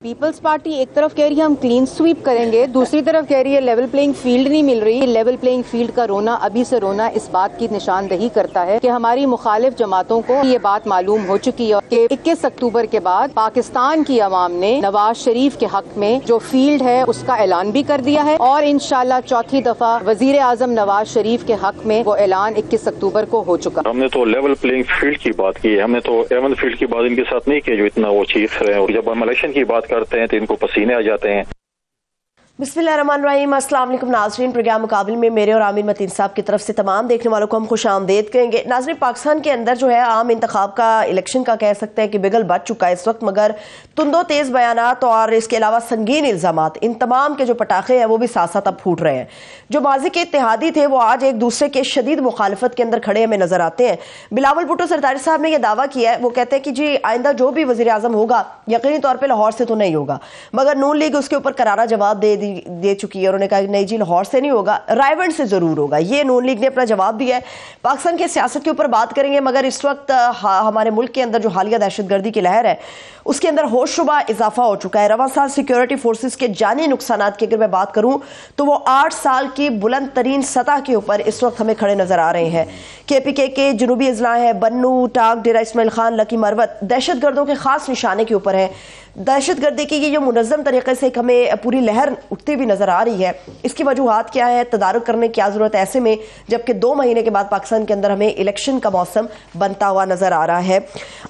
Peoples party ایک طرف کہہ رہی ہے ہم کلین سویپ کریں گے، دوسری طرف کہہ رہی ہے لیول پلینگ فیلڈ نہیں مل رہی۔ لیول پلینگ فیلڈ کا رونا ابھی سے رونا اس بات کی نشاندہی کرتا ہے کہ ہماری مخالف جماعتوں کو یہ بات معلوم ہو چکی ہے کہ 21 اکتوبر کے بعد پاکستان کی عوام نے نواز شریف کے حق میں جو فیلڈ ہے اس کا اعلان بھی کر دیا ہے، اور انشاءاللہ چوتھی دفعہ وزیر اعظم نواز شریف کے حق میں وہ اعلان 21 اکتوبر کو ہو چکا۔ ہم نے تو لیول پلینگ فیلڈ کی بات کی، ہم نے تو ایون فیلڈ کی بات ان کے ساتھ نہیں کی جو اتنا وہ چیخ رہے ہیں، اور جب ہم الیکشن کی بات کرتے ہیں تو ان کو پسینے آ جاتے ہیں۔ بسم اللہ الرحمن الرحیم۔ السلام علیکم ناظرین، پروگرام مقابل میں میرے اور عامر متین صاحب کی طرف سے تمام دیکھنے والوں کو ہم خوش آمدید کہیں گے۔ ناظرین، پاکستان کے اندر جو ہے عام انتخاب کا الیکشن کا کہہ سکتے ہیں کہ بگل بچ چکا ہے اس وقت، مگر تند و تیز بیانات اور اس کے علاوہ سنگین الزامات، ان تمام کے جو پٹاخے ہیں وہ بھی ساتھ ساتھ اب پھوٹ رہے ہیں۔ جو ماضی کے اتحادی تھے وہ آج ایک دوسرے کے شدید مخالفت کے اندر کھڑے ہمیں نظر آتے ہیں۔ بلاول بھٹو سرداری صاحب نے یہ دعویٰ کیا ہے، وہ کہتے ہیں کہ جی آئندہ جو بھی وزیر اعظم ہوگا یقینی طور پہ لاہور سے تو نہیں ہوگا، مگر نون لیگ اس کے اوپر کرارا جواب دے چکی ہے، انہوں نے کہا کہ نہیں جی لاہور سے نہیں ہوگا، رائیونڈ سے ضرور ہوگا۔ یہ نون لیگ نے اپنا جواب دیا ہے۔ پاکستان کی سیاست کے اوپر بات کریں گے، مگر اس وقت ہمارے ملک کے اندر جو حالیہ دہشت گردی کی لہر ہے اس کے اندر ہوش ربا اضافہ ہو چکا ہے۔ رواں سال سیکیورٹی فورسز کے جانی نقصانات کی اگر میں بات کروں تو وہ 8 سال کی بلند ترین سطح کے اوپر اس وقت ہمیں کھڑے نظر آ رہے ہیں۔ کے پی کے جنوبی اضلاع ہیں بنو، ٹاک، ڈیرہ اسماعیل خان، لکی مروت دہشت گردوں کے خاص نشانے کے اوپر ہیں۔ دہشت گردی کی یہ جو منظم طریقے سے ہمیں پوری لہر اٹھتی بھی نظر آ رہی ہے، اس کی وجوہات کیا ہے، تدارک کرنے کی کیا ضرورت ہے ایسے میں جبکہ 2 مہینے کے بعد پاکستان کے اندر ہمیں الیکشن کا موسم بنتا ہوا نظر آ رہا ہے۔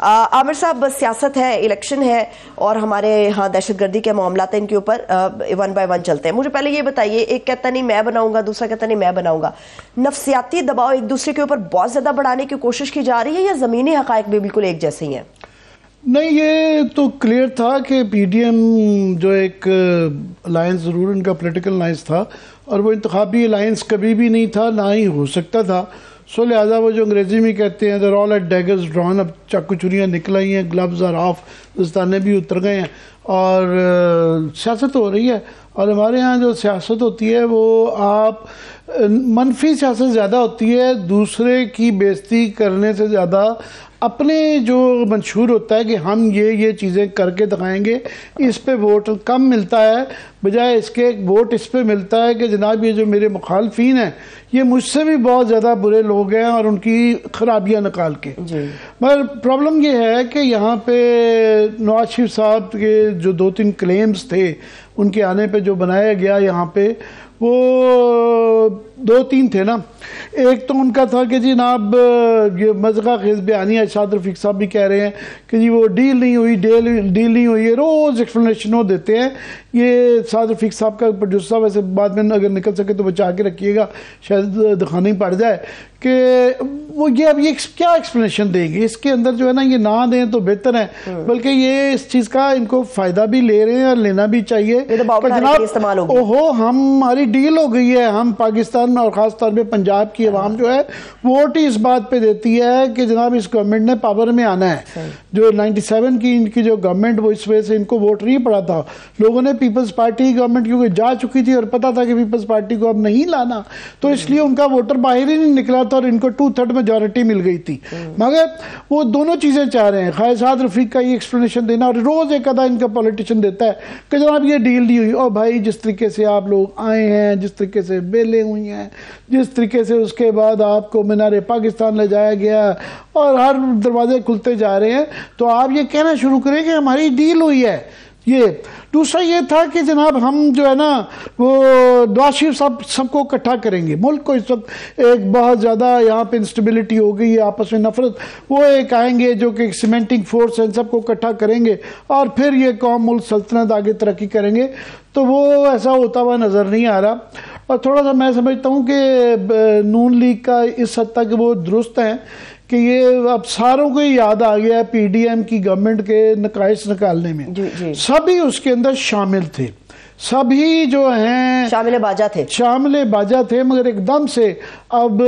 عامر صاحب، بس سیاست ہے، الیکشن ہے اور ہمارے ہاں دہشت گردی کے معاملات ہیں، ان کے اوپر 1 بائی 1 چلتے ہیں۔ مجھے پہلے یہ بتائیے، ایک کہتا نہیں میں بناؤں گا، دوسرا کہتا نہیں میں بناؤں گا، نفسیاتی دباؤ ایک دوسرے کے اوپر بہت زیادہ بڑھانے کی کوشش کی جا رہی ہے یا زمینی حقائق بھی بالکل ایک جیسے ہی ہیں؟ نہیں، یہ تو کلیئر تھا کہ پی ڈی ایم جو ایک الائنس ضرور ان کا پولیٹیکل الائنس تھا اور وہ انتخابی الائنس کبھی بھی نہیں تھا، نہ ہی ہو سکتا تھا، سو لہٰذا وہ جو انگریزی میں کہتے ہیں they're all at daggers drawn، اب چاقو چوریاں نکل آئی ہیں، گلوز آر آف، دستانے بھی اتر گئے ہیں اور سیاست ہو رہی ہے۔ اور ہمارے ہاں جو سیاست ہوتی ہے وہ آپ منفی سیاست زیادہ ہوتی ہے، دوسرے کی بےزتی کرنے سے زیادہ اپنے جو منشور ہوتا ہے کہ ہم یہ چیزیں کر کے دکھائیں گے، اس پہ ووٹ کم ملتا ہے، بجائے اس کے ووٹ اس پہ ملتا ہے کہ جناب یہ جو میرے مخالفین ہیں یہ مجھ سے بھی بہت زیادہ برے لوگ ہیں اور ان کی خرابیاں نکال کے۔ مگر پرابلم یہ ہے کہ یہاں پہ نواز شریف صاحب کے جو 2-3 کلیمز تھے ان کے آنے پہ جو بنایا گیا یہاں پہ، وہ 2-3 تھے نا۔ ایک تو ان کا تھا کہ جناب یہ مذہقہ خیز بیانیہ، شاد رفیق صاحب بھی کہہ رہے ہیں کہ جی وہ ڈیل نہیں ہوئی، ڈیل نہیں ہوئی ہے، روز ایکسپلینیشن وہ دیتے ہیں۔ یہ شاد رفیق صاحب کا پروڈیوسر صاحب ویسے بعد میں اگر نکل سکے تو بچا کے رکھیے گا، شاید دکھانی پڑ جائے کہ وہ یہ اب یہ کیا ایکسپلینیشن دیں گے۔ اس کے اندر جو ہے نا یہ نہ دیں تو بہتر ہے، بلکہ یہ اس چیز کا ان کو فائدہ بھی لے رہے ہیں اور لینا بھی چاہیے کہ جناب اوہو ہماری ڈیل ہو گئی ہے، ہم پاکستان میں اور خاص طور پہ پنجاب کی عوام جو ہے ووٹ ہی اس بات پہ دیتی ہے کہ جناب اس گورنمنٹ نے پاور میں آنا ہے۔ جو 97 کی ان کی جو گورنمنٹ، وہ اس وجہ سے ان کو ووٹ نہیں پڑا تھا، لوگوں نے پیپلز پارٹی گورنمنٹ کیونکہ جا چکی تھی اور پتا تھا کہ پیپلز پارٹی کو اب نہیں لانا، تو اس لیے ان کا ووٹر باہر ہی نہیں نکلا تھا اور ان کو 2/3 میجورٹی مل گئی تھی۔ مگر وہ دونوں چیزیں چاہ رہے ہیں، خواہ شاد رفیق کا یہ ایکسپلینیشن دینا اور روز ایک آدھا ان کا پولیٹیشین دیتا ہے کہ جناب یہ ڈیل نہیں ہوئی۔ اور بھائی جس طریقے سے آپ لوگ آئے ہیں، جس طریقے سے بیلیں ہوئی ہیں، جس طریقے سے اس کے بعد آپ کو مینار پاکستان لے جایا گیا اور ہر دروازے کھلتے جا رہے ہیں، تو آپ یہ کہنا شروع کریں کہ ہماری ڈیل ہوئی ہے۔ یہ دوسرا یہ تھا کہ جناب ہم جو ہے نا وہ نواز شریف صاحب سب کو اکٹھا کریں گے، ملک کو اس وقت ایک بہت زیادہ یہاں پہ انسٹیبلٹی ہو گئی ہے، آپس میں نفرت، وہ ایک آئیں گے جو کہ سیمنٹنگ فورس ہے، سب کو اکٹھا کریں گے اور پھر یہ قوم ملک سلطنت آگے ترقی کریں گے، تو وہ ایسا ہوتا ہوا نظر نہیں آ رہا۔ اور تھوڑا سا میں سمجھتا ہوں کہ نون لیگ کا اس حد تک وہ درست ہے کہ یہ اب ساروں کو یاد آ گیا ہے پی ڈی ایم کی گورنمنٹ کے نقائص نکالنے میں، سبھی اس کے اندر شامل تھے، سبھی جو ہیں شامل باجا تھے، مگر ایک دم سے اب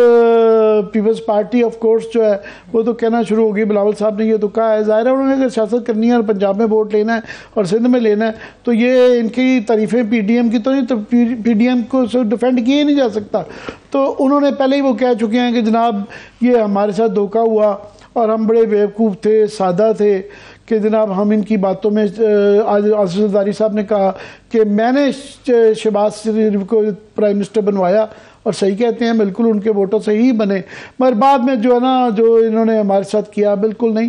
پیپلز پارٹی آف کورس جو ہے وہ تو کہنا شروع ہوگی، بلاول صاحب نے یہ تو کہا ہے، ظاہر ہے انہوں نے اگر سیاست کرنی ہے اور پنجاب میں ووٹ لینا ہے اور سندھ میں لینا ہے تو یہ ان کی تعریفیں پی ڈی ایم کی تو نہیں، تو پی ڈی ایم کو ڈیفینڈ کیا ہی نہیں جا سکتا، تو انہوں نے پہلے ہی وہ کہہ چکے ہیں کہ جناب یہ ہمارے ساتھ دھوکہ ہوا اور ہم بڑے بیوقوف تھے، سادہ تھے، کہ جناب ہم ان کی باتوں میں آج آصف زرداری صاحب نے کہا کہ میں نے شہباز شریف کو پرائم منسٹر بنوایا، اور صحیح کہتے ہیں، بالکل ان کے ووٹوں سے ہی بنے، مگر بعد میں جو ہے نا جو انہوں نے ہمارے ساتھ کیا بالکل نہیں،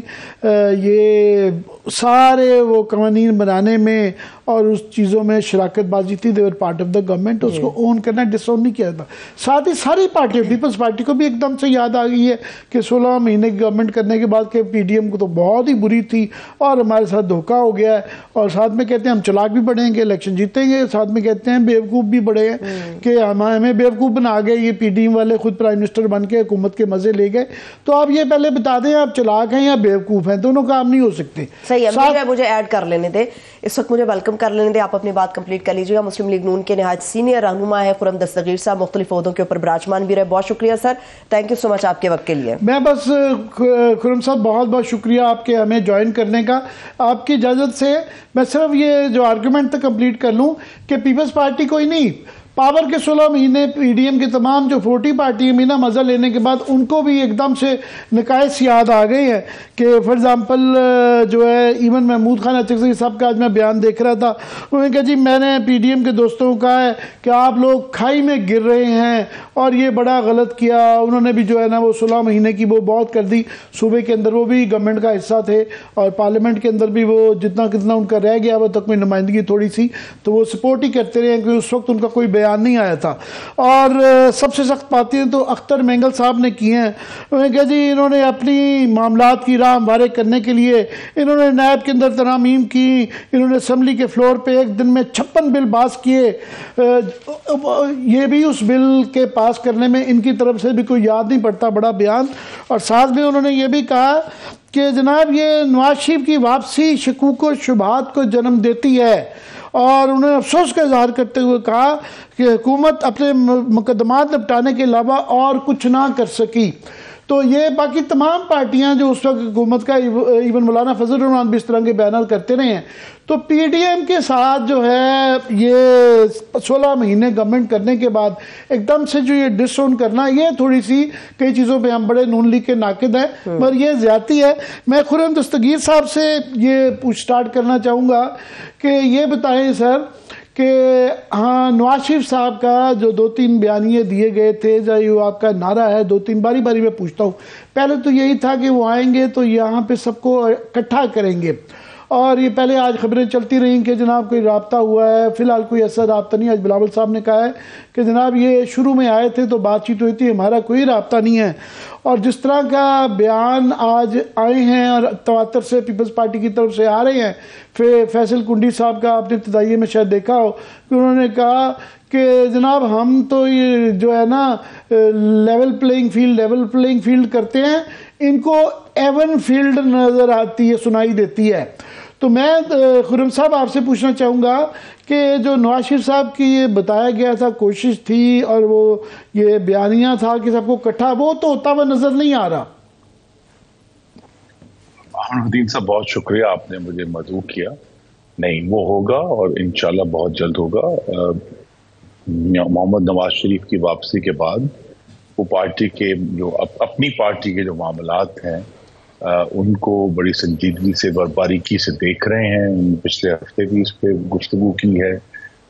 یہ سارے وہ قوانین بنانے میں اور اس چیزوں میں شراکت بازی تھی، دیور پارٹ آف دا گورنمنٹ، اس کو اون کرنا ڈس اون نہیں کیا تھا. ساتھ ہی ساری پارٹی، پیپلز پارٹی کو بھی ایک دم سے یاد آ گئی ہے کہ 16 مہینے کی گورنمنٹ کرنے کے بعد کہ پی ڈی ایم کو تو بہت ہی بری تھی اور ہمارے ساتھ دھوکہ ہو گیا ہے، اور ساتھ میں کہتے ہیں ہم چلاک بھی بڑھیں گے، الیکشن جیتیں گے، ساتھ میں کہتے ہیں بیوقوف بھی بڑھے ہیں کہ ہمیں بیوقوف بنا گئے، یہ پی ڈی ایم والے خود پرائم منسٹر بن کے حکومت کے مزے لے گئے. تو آپ یہ پہلے بتا دیں آپ چلاک ہیں یا بیوقوف ہیں، دونوں کام نہیں ہو سکتے. صحیح ہے، مجھے ایڈ کر لینے دیں، اس وقت مجھے ویلکم کر لینے دیں، آپ اپنی بات کمپلیٹ کر لیجیے گا. مسلم لیگ نون کے نہایت سینئر رہنما ہے خرم دستگیر صاحب، مختلف عہدوں کے اوپر براجمان بھی رہے. بہت شکریہ سر، تھینک یو سو مچ آپ کے وقت کے لیے. میں بس خرم صاحب بہت بہت شکریہ آپ کے ہمیں جوائن کرنے کا. آپ کی اجازت سے میں صرف یہ جو آرگومنٹ تک کمپلیٹ کر لوں کہ پیپلز پارٹی کوئی نہیں، پاور کے 16 مہینے پی ڈی ایم کے تمام جو 40 پارٹی ہیں مینا مزہ لینے کے بعد ان کو بھی ایک دم سے نقائص یاد آ گئے ہیں کہ فار ایگزامپل جو ہے ایون محمود خان اچکزئی صاحب کا آج میں بیان دیکھ رہا تھا، انہوں نے کہا جی میں نے پی ڈی ایم کے دوستوں کو کہا ہے کہ آپ لوگ کھائی میں گر رہے ہیں اور یہ بڑا غلط کیا. انہوں نے بھی جو ہے نا وہ 16 مہینے کی وہ بہت کر دی، صوبے کے اندر وہ بھی گورنمنٹ کا حصہ تھے اور پارلیمنٹ کے اندر بھی وہ جتنا کتنا ان کا رہ گیا وہ تک میں نمائندگی تھوڑی سی تو وہ سپورٹ ہی کرتے رہے کہ اس وقت ان کا کوئی بیان نہیں آیا تھا. اور سب سے سخت باتیں تو اختر مینگل صاحب نے کی ہیں. انہوں نے کہا جی انہوں نے اپنی معاملات کی راہ ہموار کرنے کے لیے انہوں نے نیب کے اندر ترامیم کی، انہوں نے اسمبلی کے فلور پہ ایک دن میں 56 بل پاس کیے. یہ بھی اس بل کے پاس کرنے میں ان کی طرف سے بھی کوئی یاد نہیں پڑتا، بڑا بیان. اور ساتھ میں انہوں نے یہ بھی کہا کہ جناب یہ نواز شریف کی واپسی شکوک و شبہات کو جنم دیتی ہے، اور انہوں نے افسوس کا اظہار کرتے ہوئے کہا کہ حکومت اپنے مقدمات نپٹانے کے علاوہ اور کچھ نہ کر سکی. تو یہ باقی تمام پارٹیاں جو اس وقت حکومت کا ایون مولانا فضل الرحمان بھی اس طرح کے بیانات کرتے رہے ہیں. تو پی ڈی ایم کے ساتھ جو ہے یہ 16 مہینے گورنمنٹ کرنے کے بعد ایک دم سے جو یہ ڈس اون کرنا، یہ تھوڑی سی کئی چیزوں پہ ہم بڑے نون لیگ کے ناقد ہیں مگر یہ زیادتی ہے. میں خرم دستگیر صاحب سے یہ سٹارٹ کرنا چاہوں گا کہ یہ بتائیں سر کہ ہاں نواز شریف صاحب کا جو 2-3 بیانیے دیے گئے تھے، جو آپ کا نعرہ ہے 2-3 باری میں پوچھتا ہوں. پہلے تو یہی تھا کہ وہ آئیں گے تو یہاں پہ سب کو اکٹھا کریں گے، اور یہ پہلے آج خبریں چلتی رہیں کہ جناب کوئی رابطہ ہوا ہے، فی الحال کوئی ایسا رابطہ نہیں. آج بلاول صاحب نے کہا ہے کہ جناب یہ شروع میں آئے تھے تو بات چیت ہوئی تھی، ہمارا کوئی رابطہ نہیں ہے. اور جس طرح کا بیان آج آئے ہیں اور تواتر سے پیپلز پارٹی کی طرف سے آ رہے ہیں، فیصل کنڈی صاحب کا آپ نے ابتدائیے میں شاید دیکھا ہو کہ انہوں نے کہا کہ جناب ہم تو یہ جو ہے نا لیول پلینگ فیلڈ کرتے ہیں، ان کو ایون فیلڈ نظر آتی ہے، سنائی دیتی ہے. تو میں خرم صاحب آپ سے پوچھنا چاہوں گا کہ جو نواز شریف صاحب کی یہ بتایا گیا تھا کوشش تھی اور وہ یہ بیانیہ تھا کہ سب کو اکٹھا، وہ تو ہوتا ہوا نظر نہیں آ رہا. الدین صاحب بہت شکریہ، آپ نے مجھے مدعو کیا. نہیں وہ ہوگا اور انشاءاللہ بہت جلد ہوگا. محمد نواز شریف کی واپسی کے بعد وہ پارٹی کے جو اپنی پارٹی کے جو معاملات ہیں ان کو بڑی سنجیدگی سے باریکی سے دیکھ رہے ہیں. پچھلے ہفتے بھی اس پہ گفتگو کی ہے.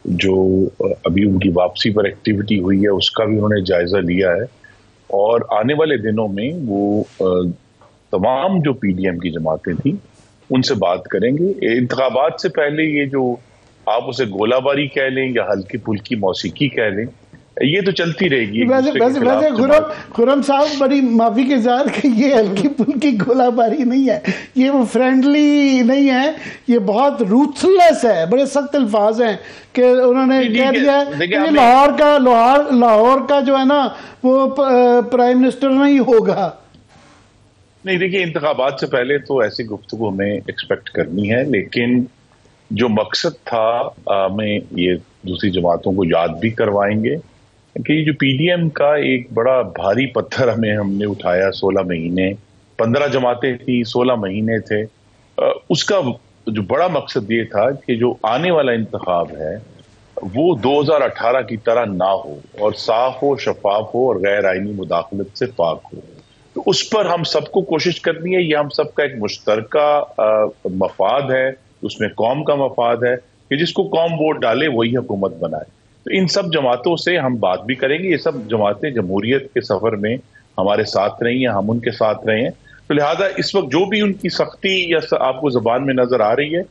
جو ابھی ان کی واپسی پر ایکٹیویٹی ہوئی ہے اس کا بھی انہوں نے جائزہ لیا ہے، اور آنے والے دنوں میں وہ تمام جو پی ڈی ایم کی جماعتیں تھیں ان سے بات کریں گے. انتخابات سے پہلے یہ جو آپ اسے گولہ باری کہہ لیں یا ہلکی پھلکی موسیقی کہہ لیں، یہ تو چلتی رہے گی. ویسے خرم صاحب بڑی معافی کے ساتھ کہ یہ ہلکی پھلکی گولہ باری نہیں ہے، یہ وہ فرینڈلی نہیں ہے، یہ بہت روتھلیس ہے، بڑے سخت الفاظ ہیں کہ انہوں نے کہہ دیا ہے کہ لاہور کا جو ہے نا وہ پرائم منسٹر نہیں ہوگا. نہیں دیکھیے، انتخابات سے پہلے تو ایسی گفتگو ہمیں ایکسپیکٹ کرنی ہے، لیکن جو مقصد تھا ہمیں یہ دوسری جماعتوں کو یاد بھی کروائیں گے کہ یہ جو پی ڈی ایم کا ایک بڑا بھاری پتھر ہم نے اٹھایا 16 مہینے، 15 جماعتیں تھیں، 16 مہینے تھے. اس کا جو بڑا مقصد یہ تھا کہ جو آنے والا انتخاب ہے وہ 2018 کی طرح نہ ہو اور صاف ہو، شفاف ہو اور غیر آئینی مداخلت سے پاک ہو. تو اس پر ہم سب کو کوشش کرنی ہے. یہ ہم سب کا ایک مشترکہ مفاد ہے, اس میں قوم کا مفاد ہے کہ جس کو قوم ووٹ ڈالے وہی حکومت بنائے. تو ان سب جماعتوں سے ہم بات بھی کریں گے. یہ سب جماعتیں جمہوریت کے سفر میں ہمارے ساتھ رہی ہیں, ہم ان کے ساتھ رہے ہیں. تو لہٰذا اس وقت جو بھی ان کی سختی یا آپ کو زبان میں نظر آ رہی ہے,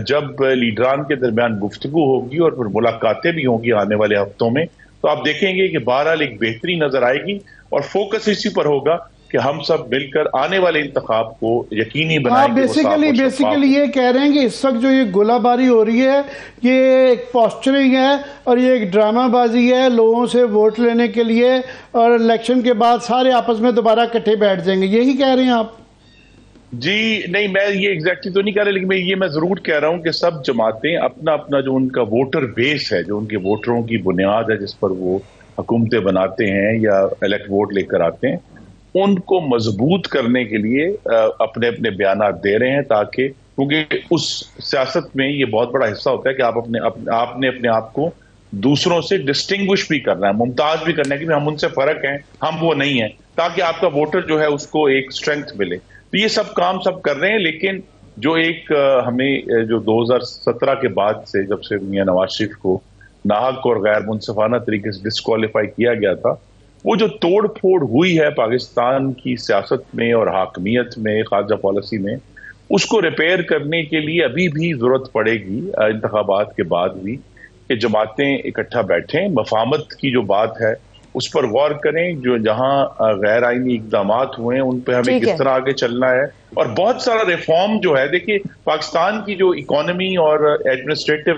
جب لیڈران کے درمیان گفتگو ہوگی اور پھر ملاقاتیں بھی ہوں گی آنے والے ہفتوں میں, تو آپ دیکھیں گے کہ بہرحال ایک بہتری نظر آئے گی اور فوکس اسی پر ہوگا کہ ہم سب مل کر آنے والے انتخاب کو یقینی بنائیں گے. بیسیکلی یہ کہہ رہے ہیں کہ اس وقت جو یہ گولہ باری ہو رہی ہے یہ ایک پوسچرنگ ہے اور یہ ایک ڈرامہ بازی ہے لوگوں سے ووٹ لینے کے لیے, اور الیکشن کے بعد سارے آپس میں دوبارہ کٹھے بیٹھ جائیں گے, یہی کہہ رہے ہیں آپ؟ جی نہیں, میں یہ ایگزیکٹلی تو نہیں کہہ رہا, لیکن میں ضرور کہہ رہا ہوں کہ سب جماعتیں اپنا اپنا جو ان کا ووٹر بیس ہے, جو ان کے ووٹروں کی بنیاد ہے جس پر وہ حکومتیں بناتے ہیں یا الیکٹ ووٹ لے کر آتے ہیں, ان کو مضبوط کرنے کے لیے اپنے اپنے بیانات دے رہے ہیں, تاکہ کیونکہ اس سیاست میں یہ بہت بڑا حصہ ہوتا ہے کہ آپ نے اپنے آپ کو دوسروں سے ڈسٹنگوش بھی کرنا ہے, ممتاز بھی کرنا ہے کہ ہم ان سے فرق ہیں, ہم وہ نہیں ہیں, تاکہ آپ کا ووٹر جو ہے اس کو ایک اسٹرینتھ ملے. تو یہ سب کام سب کر رہے ہیں. لیکن جو ایک ہمیں جو 2017 کے بعد سے جب سے میاں نواز شریف کو ناحق اور غیر منصفانہ طریقے سے ڈسکوالیفائی کیا گیا تھا, وہ جو توڑ پھوڑ ہوئی ہے پاکستان کی سیاست میں اور حاکمیت میں, خارجہ پالیسی میں, اس کو ریپیئر کرنے کے لیے ابھی بھی ضرورت پڑے گی انتخابات کے بعد بھی کہ جماعتیں اکٹھا بیٹھیں, مفاہمت کی جو بات ہے اس پر غور کریں, جو جہاں غیر آئینی اقدامات ہوئے ہیں ان پہ ہمیں کس طرح آگے چلنا ہے, اور بہت سارا ریفارم جو ہے. دیکھیے پاکستان کی جو اکانومی اور ایڈمنسٹریٹو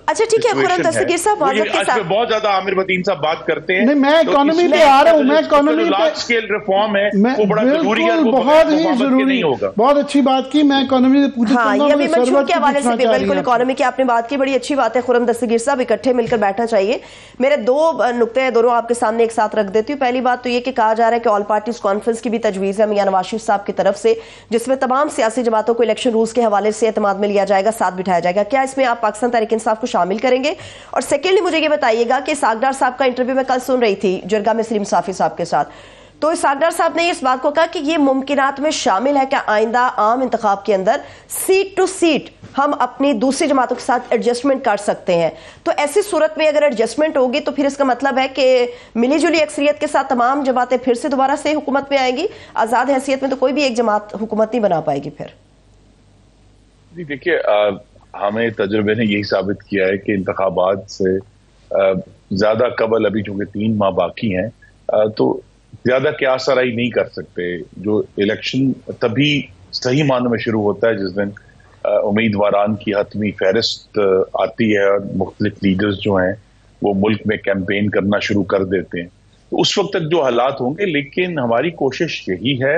اچھا ٹھیک ہے خرم دستگیر صاحب, آج پہ بہت زیادہ عامر متین صاحب بات کرتے ہیں. نہیں, میں اکانومی پہ آ رہا ہوں, میں اکانومی پہ لارج اسکیل ریفارم ہے وہ بڑا ضروری ہے, بہت ہی ضروری ہوگا. بہت اچھی بات کی, میں اکانومی سے پوچھنا چاہوں گا. یہ ابھی منشور کے حوالے سے بھی بالکل اکانومی کی آپ نے بات کی, بڑی اچھی بات ہے خرم دستگیر صاحب, اکٹھے مل کر بیٹھنا چاہیے. میرے دو نقطے ہیں, دونوں آپ کے سامنے ایک ساتھ رکھ دیتی ہوں. پہلی بات تو یہ کہ کہا جا رہا ہے کہ آل پارٹیز کانفرنس کی بھی تجویز ہے میاں نواز شریف صاحب کی طرف سے, جس میں تمام سیاسی جماعتوں کو الیکشن رولز کے حوالے سے اعتماد میں لیا جائے گا, ساتھ بٹھایا جائے گا. کیا اس میں آپ پاکستان تحریک انصاف کو شامل کریں گے؟ اور سیکنڈلی مجھے یہ بتائیے گا کہ اسحاق ڈار صاحب کا انٹرویو میں کل سن رہی تھی جرگہ میں سلیم صافی صاحب کے ساتھ, تو اسحاق ڈار صاحب نے اس بات کو کہا کہ یہ ممکنات میں شامل ہے کہ آئندہ عام انتخاب کے اندر سیٹ ٹو سیٹ ہم اپنی دوسری جماعتوں کے ساتھ ایڈجسٹمنٹ کر سکتے ہیں. تو ایسی صورت میں اگر ایڈجسٹمنٹ ہوگی تو پھر اس کا مطلب ہے کہ ملی جلی اکثریت کے ساتھ تمام جماعتیں پھر سے دوبارہ سے حکومت میں آئیں گی, آزاد حیثیت میں تو کوئی بھی ایک جماعت حکومت نہیں بنا پائے گی پھر. جی دیکھیے, ہمیں تجربے نے یہی ثابت کیا ہے کہ انتخابات سے زیادہ قبل, ابھی چونکہ 3 ماہ باقی ہیں, تو زیادہ قیاس آرائی نہیں کر سکتے. جو الیکشن تبھی صحیح معنوں میں شروع ہوتا ہے جس دن امیدواران کی حتمی فہرست آتی ہے اور مختلف لیڈرز جو ہیں وہ ملک میں کیمپین کرنا شروع کر دیتے ہیں. تو اس وقت تک جو حالات ہوں گے, لیکن ہماری کوشش یہی ہے,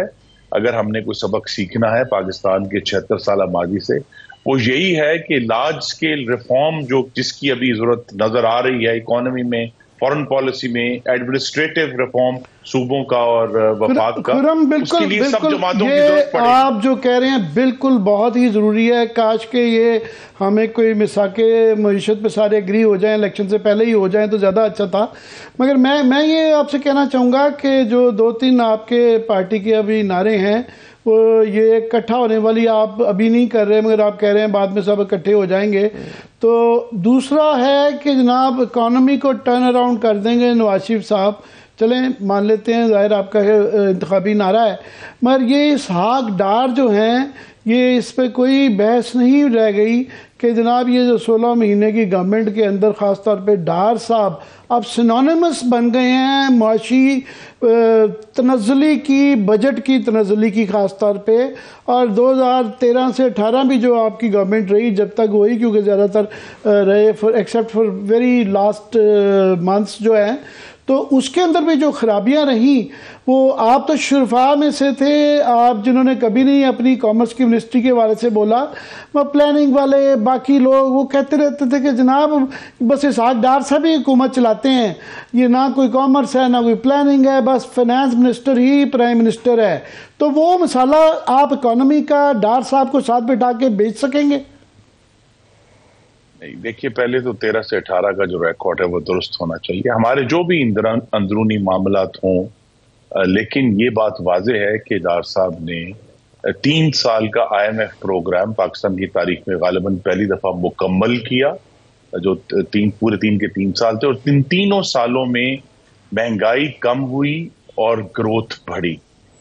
اگر ہم نے کوئی سبق سیکھنا ہے پاکستان کے 76 سالہ ماضی سے, وہ یہی ہے کہ لارج اسکیل ریفارم جس کی ابھی ضرورت نظر آ رہی ہے اکانومی میں, فورن پالیسی میں, ایڈمنسٹریٹو ریفارم صوبوں کا اور وفاق کا, اس کے لیے سب جماعتوں کی ضرورت پڑے. آپ جو کہہ رہے ہیں بالکل بہت ہی ضروری ہے. کاش کہ یہ ہمیں کوئی مساق معیشت پہ سارے اگری ہو جائیں, الیکشن سے پہلے ہی ہو جائیں تو زیادہ اچھا تھا. مگر میں یہ آپ سے کہنا چاہوں گا کہ جو 2-3 آپ کے پارٹی کے ابھی نعرے ہیں وہ یہ اکٹھا ہونے والی آپ ابھی نہیں کر رہے, مگر آپ کہہ رہے ہیں بعد میں سب اکٹھے ہو جائیں گے. تو دوسرا ہے کہ جناب اکانومی کو ٹرن اراؤنڈ کر دیں گے نواز شریف صاحب, چلیں مان لیتے ہیں, ظاہر آپ کا انتخابی نعرہ ہے, مگر یہ اسحاق ڈار جو ہیں یہ اس پہ کوئی بحث نہیں رہ گئی کہ جناب یہ جو 16 مہینے کی گورنمنٹ کے اندر خاص طور پہ ڈار صاحب اب سینونیمس بن گئے ہیں معاشی تنزلی کی, بجٹ کی تنزلی کی خاص طور پہ. اور 2013 سے 18 بھی جو آپ کی گورنمنٹ رہی جب تک وہی, کیونکہ زیادہ تر رہے except for very last months جو ہیں, تو اس کے اندر بھی جو خرابیاں رہیں وہ آپ تو شرفا میں سے تھے, آپ جنہوں نے کبھی نہیں اپنی کامرس کی منسٹری کے والے سے بولا. وہ پلاننگ والے باقی لوگ وہ کہتے رہتے تھے کہ جناب بس اسحاق ڈار صاحب ہی حکومت چلاتے ہیں, یہ نہ کوئی کامرس ہے نہ کوئی پلاننگ ہے, بس فائنانس منسٹر ہی پرائم منسٹر ہے. تو وہ مسئلہ آپ اکانومی کا ڈار صاحب کو ساتھ بٹھا کے بیچ سکیں گے؟ نہیں, دیکھیے پہلے تو 13 سے 18 کا جو ریکارڈ ہے وہ درست ہونا چاہیے. ہمارے جو بھی اندرونی معاملات ہوں لیکن یہ بات واضح ہے کہ ڈار صاحب نے 3 سال کا IMF پروگرام پاکستان کی تاریخ میں غالباً پہلی دفعہ مکمل کیا، جو پورے 3 سال تھے، اور تینوں سالوں میں مہنگائی کم ہوئی اور گروتھ بڑھی.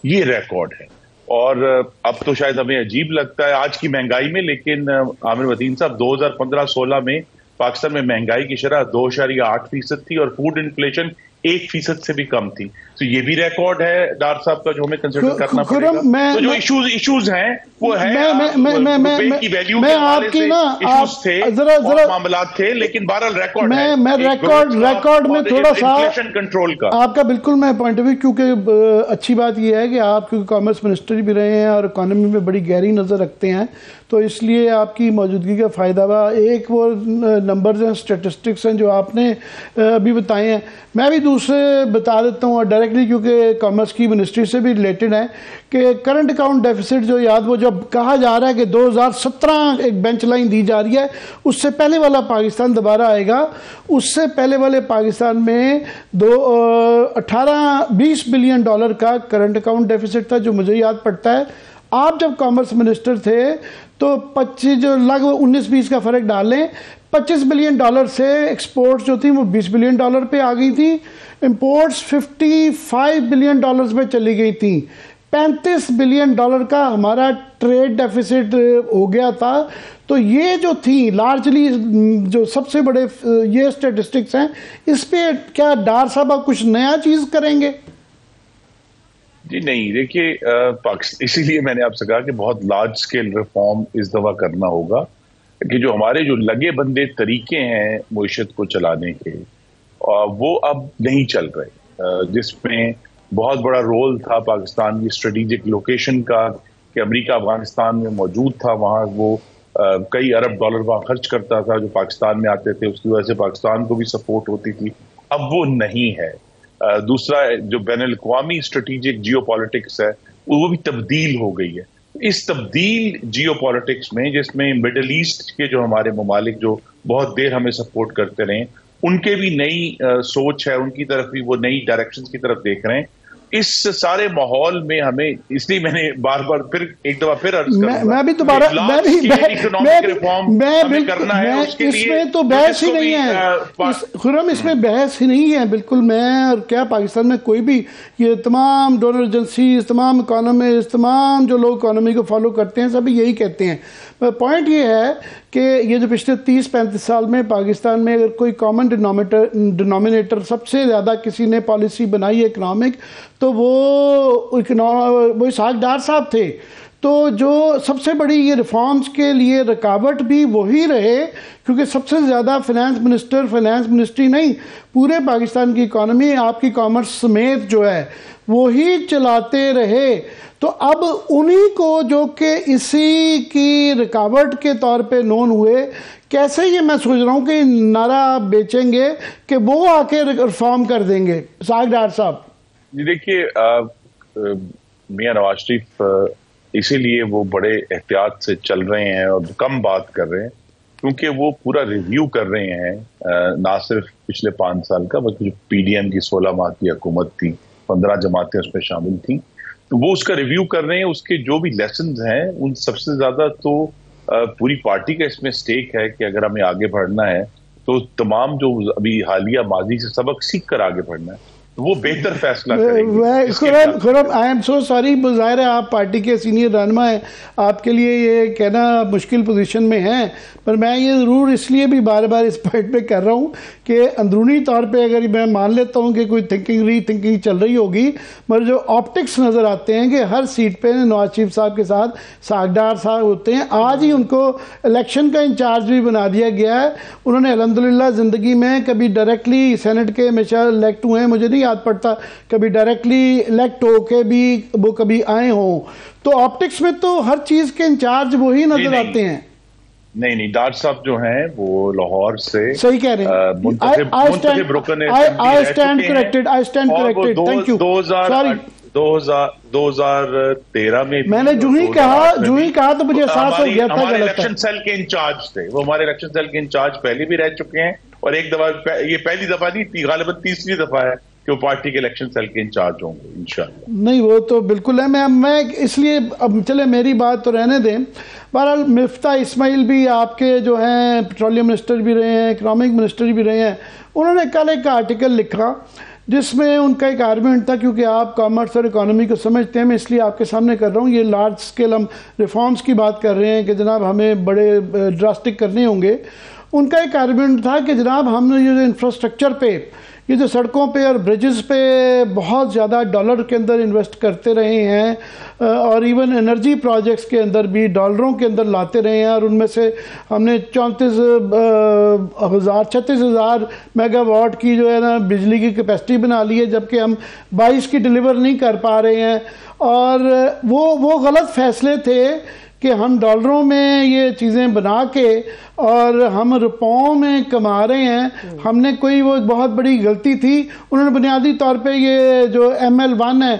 یہ ریکارڈ ہے. اور اب تو شاید ہمیں عجیب لگتا ہے آج کی مہنگائی میں، لیکن عامر متین صاحب 2015-16 میں پاکستان میں مہنگائی کی شرح 2.8% تھی اور فوڈ انفلیشن 1% سے بھی کم تھی. تو یہ بھی ریکارڈ ہے ڈار صاحب کا جو ہمیں کنسیڈر کرنا پڑے گا. تو جو ایشوز ہیں وہ ہے کی ویلیو کے حوالے سے ایشوز تھے اور معاملات تھے، لیکن بہرحال ریکارڈ ہے. میں ریکارڈ میں تھوڑا سا انفلیشن کنٹرول کا آپ کا بالکل میں پوائنٹ آف ویو، کیونکہ اچھی بات یہ ہے کہ آپ کیونکہ کامرس منسٹر بھی رہے ہیں اور اکانومی میں بڑی گہری نظر رکھتے ہیں، تو اس لیے آپ کی موجودگی کا فائدہ ہوا. ایک وہ نمبرز ہیں، اسٹیٹسٹکس ہیں جو آپ نے ابھی بتائے ہیں، میں بھی دوسرے بتا دیتا ہوں اور ڈائریکٹلی کیونکہ کامرس کی منسٹری سے بھی ریلیٹڈ ہیں، کہ کرنٹ اکاؤنٹ ڈیفیسٹ جو وہ جب کہا جا رہا ہے کہ 2017 ایک بینچ لائن دی جا رہی ہے، اس سے پہلے والا پاکستان دوبارہ آئے گا. اس سے پہلے والے پاکستان میں 20 بلین ڈالر کا کرنٹ اکاؤنٹ ڈیفیسٹ تھا، جو مجھے یاد پڑتا ہے. آپ جب کامرس منسٹر تھے تو 25 جو لگ 19-20 کا فرق ڈالیں، 25 بلین ڈالر سے ایکسپورٹس جو تھیں وہ 20 بلین ڈالر پہ آ گئی تھی، امپورٹس 55 بلین ڈالرز پہ چلی گئی تھیں. 35 بلین ڈالر کا ہمارا ٹریڈ ڈیفیسٹ ہو گیا تھا. تو یہ جو تھی لارجلی جو سب سے بڑے یہ اسٹیٹسٹکس ہیں، اس پہ کیا ڈار صاحب آپ کچھ نیا چیز کریں گے؟ جی نہیں، دیکھیے اسی لیے میں نے آپ سے کہا کہ بہت لارج اسکیل ریفارم اس دفعہ کرنا ہوگا، کہ جو ہمارے جو لگے بندے طریقے ہیں معیشت کو چلانے کے وہ اب نہیں چل رہے، جس میں بہت بڑا رول تھا پاکستان کی اسٹریٹجک لوکیشن کا، کہ امریکہ افغانستان میں موجود تھا، وہاں وہ کئی ارب ڈالر وہاں خرچ کرتا تھا جو پاکستان میں آتے تھے، اس کی وجہ سے پاکستان کو بھی سپورٹ ہوتی تھی. اب وہ نہیں ہے. دوسرا جو بین الاقوامی اسٹریٹجک جیو پالیٹکس ہے وہ بھی تبدیل ہو گئی ہے. اس تبدیل جیو پالیٹکس میں، جس میں مڈل ایسٹ کے جو ہمارے ممالک جو بہت دیر ہمیں سپورٹ کرتے رہے، ان کے بھی نئی سوچ ہے، ان کی طرف بھی وہ نئی ڈائریکشنز کی طرف دیکھ رہے ہیں. اس سارے ماحول میں ہمیں، اس لیے میں نے بار بار پھر ایک دفعہ پھر عرض کروں گا، میں بھی دوبارہ کرنا ہے. اس میں تو بحث ہی نہیں ہے خرم، اس میں بحث ہی نہیں ہے بالکل. میں اور کیا پاکستان میں کوئی بھی یہ تمام ڈونر ایجنسیز، تمام اکانومسٹ، تمام جو لوگ اکانومی کو فالو کرتے ہیں سبھی یہی کہتے ہیں. پوائنٹ یہ ہے کہ یہ جو پچھلے 30-35 سال میں پاکستان میں اگر کوئی کامن ڈینومینیٹر سب سے زیادہ کسی نے پالیسی بنائی ہے اکنامک، تو وہ اسحاق ڈار صاحب تھے. تو جو سب سے بڑی یہ ریفارمز کے لیے رکاوٹ بھی وہی رہے، کیونکہ سب سے زیادہ فائنانس منسٹری نہیں، پورے پاکستان کی اکانومی آپ کی کامرس سمیت جو ہے وہی چلاتے رہے. تو اب انہی کو جو کہ اسی کی رکاوٹ کے طور پہ نون ہوئے، کیسے یہ میں سوچ رہا ہوں کہ نعرہ بیچیں گے کہ وہ آ کے ریفارم کر دیں گے اسحاق ڈار صاحب. جی دیکھیے، میاں نواز شریف اسی لیے وہ بڑے احتیاط سے چل رہے ہیں اور کم بات کر رہے ہیں، کیونکہ وہ پورا ریویو کر رہے ہیں، نہ صرف پچھلے 5 سال کا بلکہ جو PDM کی 16 ماہ کی حکومت تھی، 15 جماعتیں اس میں شامل تھیں، تو وہ اس کا ریویو کر رہے ہیں. اس کے جو بھی لیسنز ہیں ان سب سے زیادہ تو پوری پارٹی کا اس میں سٹیک ہے کہ اگر ہمیں آگے بڑھنا ہے تو تمام جو ابھی حالیہ ماضی سے سبق سیکھ کر آگے بڑھنا ہے، وہ بہتر فیصلہ کریں گے. خرم آئی ایم سو سوری، ظاہر ہے آپ پارٹی کے سینئر رہنما ہیں، آپ کے لیے یہ کہنا مشکل پوزیشن میں ہیں، پر میں یہ ضرور اس لیے بھی بار بار اس پوائنٹ پہ کر رہا ہوں کہ اندرونی طور پہ اگر میں مان لیتا ہوں کہ کوئی ری تھنکنگ چل رہی ہوگی، مگر جو آپٹکس نظر آتے ہیں کہ ہر سیٹ پہ نواز شریف صاحب کے ساتھ اسحاق ڈار صاحب ہوتے ہیں. آج ہی ان کو الیکشن کا انچارج بھی بنا دیا گیا ہے. انہوں نے الحمدللہ زندگی میں کبھی ڈائریکٹلی سینٹ کے ہمیشہ الیکٹ ہوئے ہیں، مجھے نہیں یاد پڑتا کبھی ڈائریکٹلی الیکٹ ہو کے بھی وہ کبھی آئے ہوں. تو آپٹکس میں تو ہر چیز کے انچارج وہی نظر آتے ہیں. نہیں، ڈار صاحب جو ہیں وہ لاہور سے صحیح کہہ رہے ہیں، منتخب رکن I stand corrected. Thank you. 2013 میں نے جو ہی کہا تو مجھے احساس ہو گیا تھا ہمارے الیکشن سیل کے انچارج تھے، وہ ہمارے الیکشن سیل کے انچارج پہلے بھی رہ چکے ہیں، اور ایک دفعہ یہ پہلی دفعہ نہیں تھی، غالباً تیسری دفعہ ہے کہ وہ پارٹی کے الیکشن سیل کے انچارج ہوں گے انشاءاللہ۔ نہیں وہ تو بالکل ہے، میں اس لیے اب چلے میری بات تو رہنے دیں۔ بہرحال مفتاح اسماعیل بھی آپ کے جو ہیں پیٹرولیم منسٹر بھی رہے ہیں، اکنامک منسٹر بھی رہے ہیں، انہوں نے کل ایک آرٹیکل لکھا جس میں ان کا ایک آرگومنٹ تھا، کیونکہ آپ کامرس اور اکانومی کو سمجھتے ہیں، میں اس لیے آپ کے سامنے کر رہا ہوں، یہ لارج سکیل ہم ریفارمز کی بات کر رہے ہیں کہ جناب ہمیں بڑے ڈراسٹک کرنے ہوں گے۔ ان کا ایک آرگومنٹ تھا کہ جناب ہم نے یہ جو انفراسٹرکچر پہ، یہ جو سڑکوں پہ اور بریجز پہ بہت زیادہ ڈالر کے اندر انویسٹ کرتے رہے ہیں، اور ایون انرجی پروجیکٹس کے اندر بھی ڈالروں کے اندر لاتے رہے ہیں، اور ان میں سے ہم نے 36,000 میگا واٹ کی جو ہے نا بجلی کی کیپیسٹی بنا لی ہے، جبکہ ہم 22 کی ڈیلیور نہیں کر پا رہے ہیں۔ اور وہ غلط فیصلے تھے کہ ہم ڈالروں میں یہ چیزیں بنا کے اور ہم روپوں میں کما رہے ہیں، ہم نے کوئی وہ بہت بڑی غلطی تھی۔ انہوں نے بنیادی طور پہ یہ جو ML1 ہے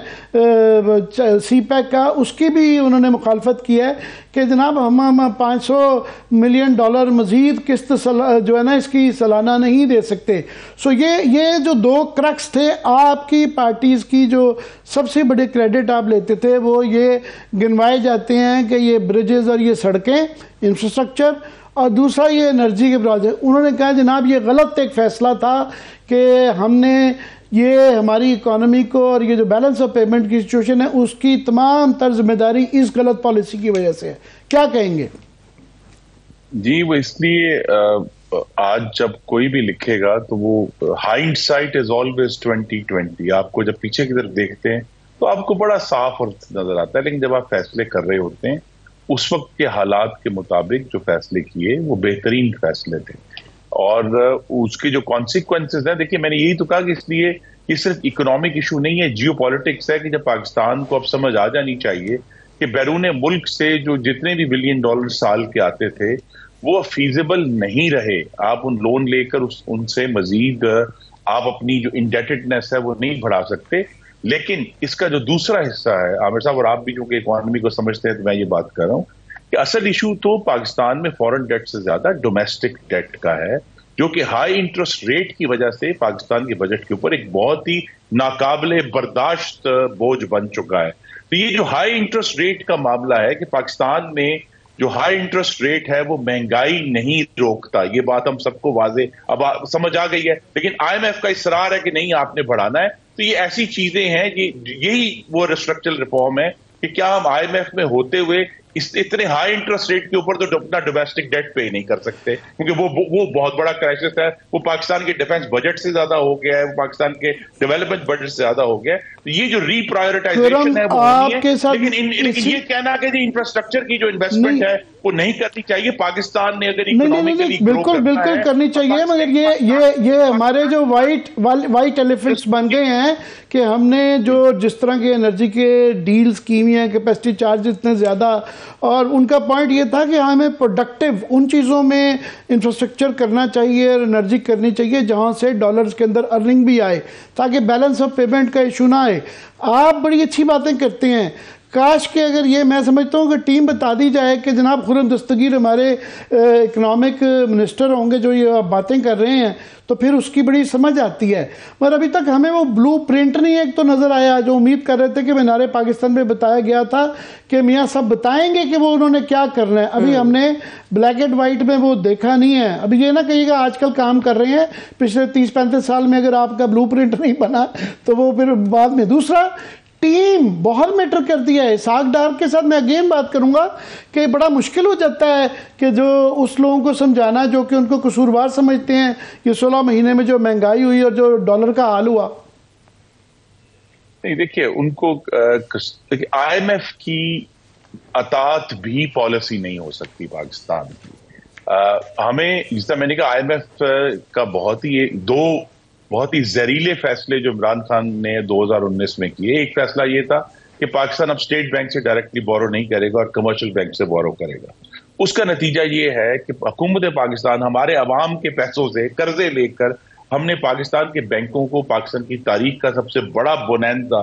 سی پیک کا، اس کی بھی انہوں نے مخالفت کی ہے کہ جناب ہم $500 ملین مزید قسط جو ہے نا اس کی سالانہ نہیں دے سکتے۔ سو یہ جو دو کرکس تھے آپ کی پارٹیز کی، جو سب سے بڑے کریڈٹ آپ لیتے تھے، وہ یہ گنوائے جاتے ہیں کہ یہ بریجز اور یہ سڑکیں، انفراسٹرکچر، اور دوسرا یہ انرجی کے پروجیکٹ۔ انہوں نے کہا جناب یہ غلط ایک فیصلہ تھا کہ ہم نے یہ ہماری اکانومی کو، اور یہ جو بیلنس آف پیمنٹ کی سچویشن ہے اس کی تمام تر ذمہ داری اس غلط پالیسی کی وجہ سے ہے۔ کیا کہیں گے؟ جی وہ اس لیے آج جب کوئی بھی لکھے گا تو وہ ہائنڈ سائٹ از آلویز 2020، آپ کو جب پیچھے کی طرف دیکھتے ہیں تو آپ کو بڑا صاف اور نظر آتا ہے، لیکن جب آپ فیصلے کر رہے ہوتے ہیں اس وقت کے حالات کے مطابق جو فیصلے کیے وہ بہترین فیصلے تھے، اور اس کے جو کانسیکوینسز ہیں، دیکھیے میں نے یہی تو کہا کہ اس لیے یہ صرف اکنامک ایشو نہیں ہے، جیو پالیٹکس ہے، کہ جب پاکستان کو اب سمجھ آ جانی چاہیے کہ بیرون ملک سے جو جتنے بھی $1 بلین سال کے آتے تھے وہ فیزیبل نہیں رہے، آپ ان لون لے کر ان سے مزید آپ اپنی جو انڈیٹڈنس ہے وہ نہیں بڑھا سکتے۔ لیکن اس کا جو دوسرا حصہ ہے، عامر صاحب اور آپ بھی کیونکہ اکانومی کو سمجھتے ہیں تو میں یہ بات کر رہا ہوں کہ اصل ایشو تو پاکستان میں فورن ڈیٹ سے زیادہ ڈومیسٹک ڈیٹ کا ہے، جو کہ ہائی انٹرسٹ ریٹ کی وجہ سے پاکستان کے بجٹ کے اوپر ایک بہت ہی ناقابل برداشت بوجھ بن چکا ہے۔ تو یہ جو ہائی انٹرسٹ ریٹ کا معاملہ ہے کہ پاکستان میں جو ہائی انٹرسٹ ریٹ ہے وہ مہنگائی نہیں روکتا، یہ بات ہم سب کو واضح اب سمجھ آ گئی ہے، لیکن IMF کا اصرار ہے کہ نہیں آپ نے بڑھانا ہے۔ تو یہ ایسی چیزیں ہیں، یہی وہ ریسٹرکچرل ریفارم ہے کہ کیا ہم IMF میں ہوتے ہوئے اتنے ہائی انٹرسٹ ریٹ کے اوپر تو اپنا ڈومیسٹک ڈیٹ پے نہیں کر سکتے، کیونکہ وہ بہت بڑا کرائسس ہے، وہ پاکستان کے ڈیفنس بجٹ سے زیادہ ہو گیا ہے، وہ پاکستان کے ڈیولپمنٹ بجٹ سے زیادہ ہو گیا ہے۔ تو یہ جو ری پرائیورٹائزیشن ہے وہ ہونی ہے، لیکن یہ کہنا کہ انفراسٹرکچر کی جو انویسٹمنٹ ہے وہ نہیں کرنی چاہیے پاکستان نے، اگر اکنامکلی بالکل کرنی چاہیے، مگر یہ ہمارے جو وائٹ ایلیفنٹس بن گئے ہیں کہ ہم نے جو جس طرح کے انرجی کے ڈیلز کی ہوئی ہیں، کیپیسٹی چارج اتنے زیادہ، اور ان کا پوائنٹ یہ تھا کہ ہمیں پروڈکٹیو ان چیزوں میں انفراسٹرکچر کرنا چاہیے اور انرجی کرنی چاہیے جہاں سے ڈالرز کے اندر ارننگ بھی آئے، تاکہ بیلنس آف پیمنٹ کا ایشو نہ آئے۔ آپ بڑی اچھی باتیں کرتے ہیں، کاش کہ اگر یہ میں سمجھتا ہوں کہ ٹیم بتا دی جائے کہ جناب خرم دستگیر ہمارے اکنامک منسٹر ہوں گے جو یہ باتیں کر رہے ہیں، تو پھر اس کی بڑی سمجھ آتی ہے، مگر ابھی تک ہمیں وہ بلو پرنٹ نہیں ایک تو نظر آیا جو امید کر رہے تھے کہ مینار پاکستان میں بتایا گیا تھا کہ میاں صاحب بتائیں گے کہ وہ انہوں نے کیا کرنا ہے۔ ابھی ہم نے بلیک اینڈ وائٹ میں وہ دیکھا نہیں ہے۔ ابھی یہ نہ کہیے گا آج کل کام کر رہے ہیں، پچھلے 30-35 سال میں اگر آپ کا بلو پرنٹ نہیں بنا تو وہ پھر بعد میں۔ دوسرا ٹیم بہت میٹر کرتی ہے، اسحاق ڈار کے ساتھ میں اگین بات کروں گا کہ بڑا مشکل ہو جاتا ہے کہ جو اس لوگوں کو سمجھانا جو کہ ان کو قصوروار سمجھتے ہیں، یہ 16 مہینے میں جو مہنگائی ہوئی اور جو ڈالر کا حال ہوا۔ نہیں دیکھیے ان کو IMF کی اطاعت بھی پالیسی نہیں ہو سکتی پاکستان کی۔ ہمیں جس طرح میں نے کہا IMF کا بہت ہی زہریلے فیصلے جو عمران خان نے 2019 میں کیے۔ ایک فیصلہ یہ تھا کہ پاکستان اب اسٹیٹ بینک سے ڈائریکٹلی بورو نہیں کرے گا اور کمرشل بینک سے بورو کرے گا۔ اس کا نتیجہ یہ ہے کہ حکومت پاکستان ہمارے عوام کے پیسوں سے قرضے لے کر ہم نے پاکستان کے بینکوں کو پاکستان کی تاریخ کا سب سے بڑا بونانزا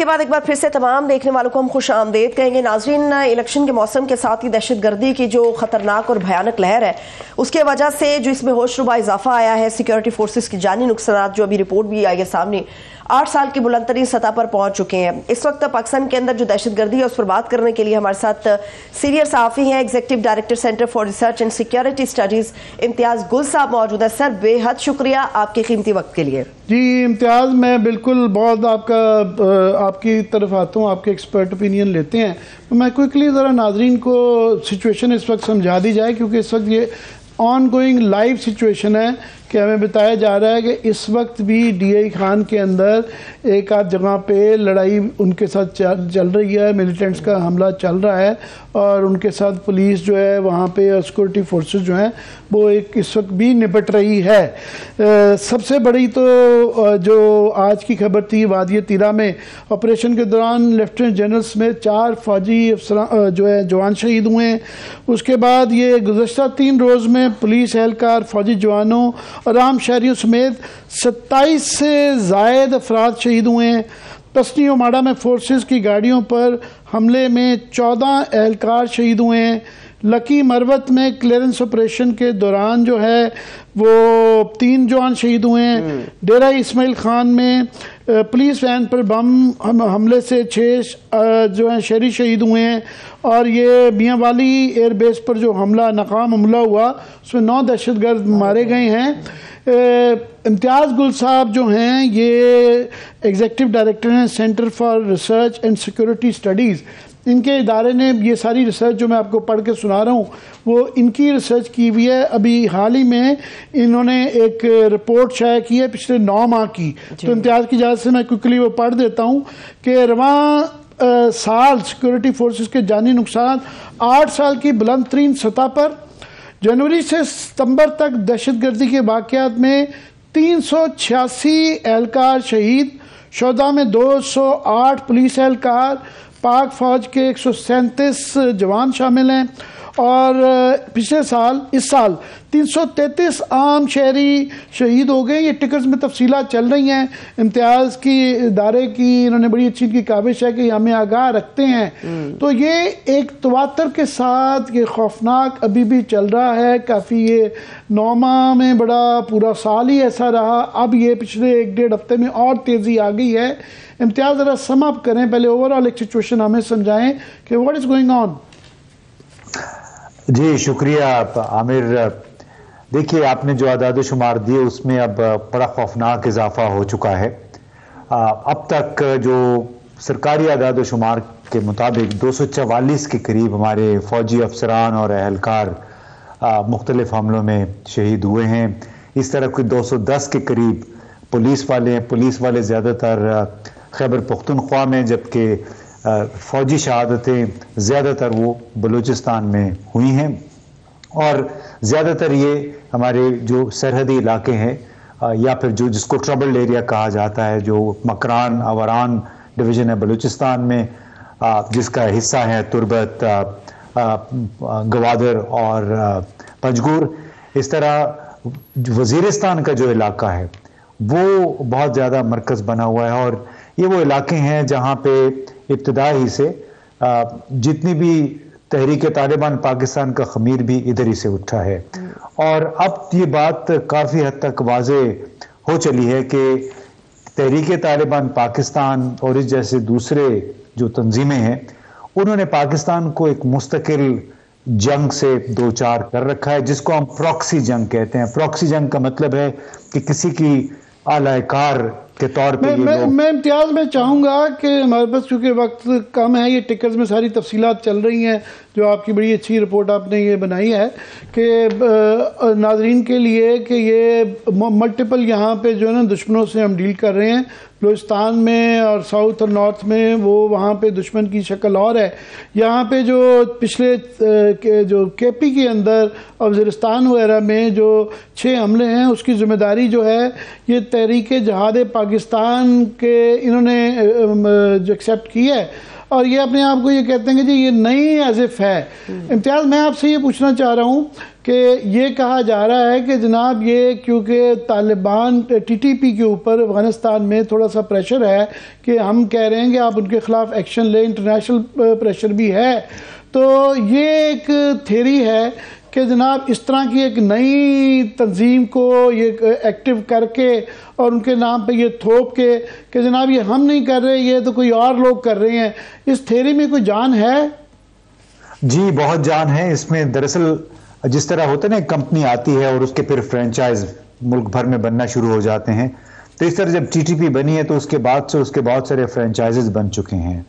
کے بعد ایک بار پھر سے تمام دیکھنے والوں کو ہم خوش آمدید کہیں گے. ناظرین، الیکشن کے موسم کے ساتھ ہی دہشت گردی کی جو خطرناک اور بھیانک لہر ہے اس کی وجہ سے جو اس میں ہوش ربا اضافہ آیا ہے، سیکیورٹی فورسز کی جانی نقصانات جو ابھی رپورٹ بھی آئی ہے سامنے 8 سال کی بلند ترین سطح پر پہنچ چکے ہیں. اس وقت پاکستان کے اندر جو دہشت گردی ہے اس پر بات کرنے کے لیے ہمارے ساتھ سینئر صحافی ہیں، executive director centre for research and security studies امتیاز گل صاحب موجود ہیں. سر، بے حد شکریہ آپ کے قیمتی وقت کے لیے. جی امتیاز، میں بالکل بہت آپ کی طرف آتا ہوں، آپ کے ایکسپرٹ اوپینین لیتے ہیں. میں کوئکلی ذرا ناظرین کو سچویشن اس وقت سمجھا دی جائے، کیونکہ اس وقت یہ آن گوئنگ لائیو سچویشن ہے کہ ہمیں بتایا جا رہا ہے کہ اس وقت بھی ڈی آئی خان کے اندر ایک آدھ جگہ پہ لڑائی ان کے ساتھ چل رہی ہے، ملیٹنٹس کا حملہ چل رہا ہے اور ان کے ساتھ پولیس جو ہے وہاں پہ سیکورٹی فورسز جو ہیں وہ ایک اس وقت بھی نپٹ رہی ہے. سب سے بڑی تو جو آج کی خبر تھی، وادی تیرا میں آپریشن کے دوران لیفٹیننٹ جنرل سمیت 4 فوجی افسران جو ہے جوان شہید ہوئے ہیں. اس کے بعد یہ گزشتہ 3 روز میں پولیس اہلکار، فوجی جوانوں اور عام شہریوں سمیت 27 سے زائد افراد شہید ہوئے ہیں. پسنی و ماڑا میں فورسز کی گاڑیوں پر حملے میں 14 اہلکار شہید ہوئے ہیں. لکی مروت میں کلیئرنس آپریشن کے دوران جو ہے وہ 3 جوان شہید ہوئے ہیں. ڈیرہ اسماعیل خان میں پولیس وین پر بم حملے سے 6 جو ہیں شہری شہید ہوئے ہیں. اور یہ میاں والی ایئر بیس پر جو ناکام حملہ ہوا اس میں 9 دہشت گرد مارے گئے ہیں. امتیاز گل صاحب جو ہیں یہ ایگزیکٹو ڈائریکٹر ہیں centre for research and security studies. ان کے ادارے نے یہ ساری ریسرچ جو میں آپ کو پڑھ کے سنا رہا ہوں وہ ان کی ریسرچ کی ہوئی ہے. ابھی حال ہی میں انہوں نے ایک رپورٹ شائع کی ہے پچھلے 9 ماہ کی. تو امتیاز کی اجازت سے میں کوئکلی وہ پڑھ دیتا ہوں کہ رواں سال سیکورٹی فورسز کے جانی نقصانات 8 سال کی بلند ترین سطح پر. جنوری سے ستمبر تک دہشت گردی کے واقعات میں 386 اہلکار شہید، شہداء میں 208 پولیس اہلکار، پاک فوج کے 137 جوان شامل ہیں. اور پچھلے سال اس سال 333 عام شہری شہید ہو گئے. یہ ٹکرز میں تفصیلات چل رہی ہیں. امتیاز کی ادارے کی انہوں نے بڑی اچھی کی کاوش ہے کہ ہمیں آگاہ رکھتے ہیں. تو یہ ایک تواتر کے ساتھ یہ خوفناک ابھی بھی چل رہا ہے. کافی یہ 9 ماہ میں بڑا پورا سال ہی ایسا رہا. اب یہ پچھلے 1-1.5 ہفتے میں اور تیزی آ گئی ہے. امتیاز ذرا سم اپ کریں، پہلے اوور آل ایک سچویشن ہمیں سمجھائیں کہ واٹ از گوئنگ آن. جی شکریہ عامر. دیکھیے آپ نے جو اعداد و شمار دیے اس میں اب بڑا خوفناک اضافہ ہو چکا ہے. اب تک جو سرکاری اعداد و شمار کے مطابق 244 کے قریب ہمارے فوجی افسران اور اہلکار مختلف حملوں میں شہید ہوئے ہیں. اس طرح کوئی 210 کے قریب پولیس والے ہیں. پولیس والے زیادہ تر خیبر پختونخوا میں، جبکہ فوجی شہادتیں زیادہ تر وہ بلوچستان میں ہوئی ہیں. اور زیادہ تر یہ ہمارے جو سرحدی علاقے ہیں یا پھر جس کو ٹربلڈ ایریا کہا جاتا ہے، جو مکران آوران ڈویژن ہے بلوچستان میں، جس کا حصہ ہے تربت، گوادر اور پنجگور. اس طرح وزیرستان کا جو علاقہ ہے وہ بہت زیادہ مرکز بنا ہوا ہے. اور یہ وہ علاقے ہیں جہاں پہ ابتدا ہی سے جتنی بھی تحریک طالبان پاکستان کا خمیر بھی ادھر ہی سے اٹھا ہے. اور اب یہ بات کافی حد تک واضح ہو چلی ہے کہ تحریک طالبان پاکستان اور اس جیسے دوسرے جو تنظیمیں ہیں انہوں نے پاکستان کو ایک مستقل جنگ سے دوچار کر رکھا ہے، جس کو ہم پراکسی جنگ کہتے ہیں. پراکسی جنگ کا مطلب ہے کہ کسی کی اعلی کار کے طور پہ میں امتیاز میں چاہوں گا کہ ہمارے پاس چونکہ وقت کم ہے، یہ ٹکرز میں ساری تفصیلات چل رہی ہیں جو آپ کی بڑی اچھی رپورٹ آپ نے یہ بنائی ہے کہ ناظرین کے لیے کہ یہ ملٹیپل یہاں پہ جو ہے نا دشمنوں سے ہم ڈیل کر رہے ہیں. بلوچستان میں اور ساؤتھ اور نارتھ میں وہ وہاں پہ دشمن کی شکل اور ہے. یہاں پہ جو پچھلے جو کے پی کے اندر اور وزیرستان وغیرہ میں جو 6 حملے ہیں اس کی ذمہ داری جو ہے یہ تحریک جہاد پاکستان کے انہوں نے جو ایکسیپٹ کی ہے. اور یہ اپنے آپ کو یہ کہتے ہیں کہ جی یہ نئی ایزف ہے. امتیاز میں آپ سے یہ پوچھنا چاہ رہا ہوں کہ یہ کہا جا رہا ہے کہ جناب یہ کیونکہ طالبان ٹی ٹی پی کے اوپر افغانستان میں تھوڑا سا پریشر ہے کہ ہم کہہ رہے ہیں کہ آپ ان کے خلاف ایکشن لیں, انٹرنیشنل پریشر بھی ہے, تو یہ ایک تھیری ہے کہ جناب اس طرح کی ایک نئی تنظیم کو یہ ایکٹیو کر کے اور ان کے نام پہ یہ تھوپ کے کہ جناب یہ ہم نہیں کر رہے, یہ تو کوئی اور لوگ کر رہے ہیں, اس تھیری میں کوئی جان ہے؟ جی بہت جان ہے اس میں. دراصل جس طرح ہوتا ہے نا, کمپنی آتی ہے اور اس کے پھر فرینچائز ملک بھر میں بننا شروع ہو جاتے ہیں, تو اس طرح جب ٹی ٹی پی بنی ہے تو اس کے بعد سے اس کے بہت سارے فرینچائزز بن چکے ہیں.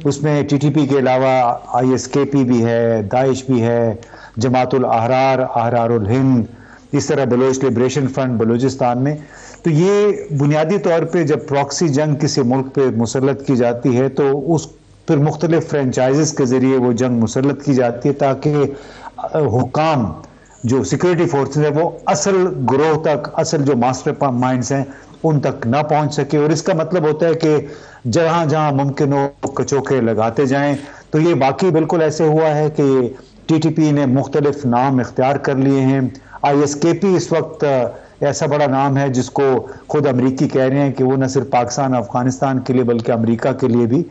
اس میں ٹی ٹی پی کے علاوہ آئی ایس کے پی بھی ہے, داعش بھی ہے, جماعت الاحرار, احرار الہند, اس طرح بلوچ لبریشن فرنٹ بلوچستان میں. تو یہ بنیادی طور پہ جب پراکسی جنگ کسی ملک پہ مسلط کی جاتی ہے تو اس پھر مختلف فرینچائزز کے ذریعے وہ جنگ مسلط کی جاتی ہے تاکہ حکام جو سیکورٹی فورسز ہیں وہ اصل گروہ تک, اصل جو ماسٹر مائنڈز ہیں ان تک نہ پہنچ سکے. اور اس کا مطلب ہوتا ہے کہ جہاں جہاں ممکن ہو کچوکے لگاتے جائیں. تو یہ باقی بالکل ایسے ہوا ہے کہ ٹی ٹی پی نے مختلف نام اختیار کر لیے ہیں. آئی ایس کے پی اس وقت ایسا بڑا نام ہے جس کو خود امریکی کہہ رہے ہیں کہ وہ نہ صرف پاکستان افغانستان کے لیے بلکہ امریکہ کے لیے بھی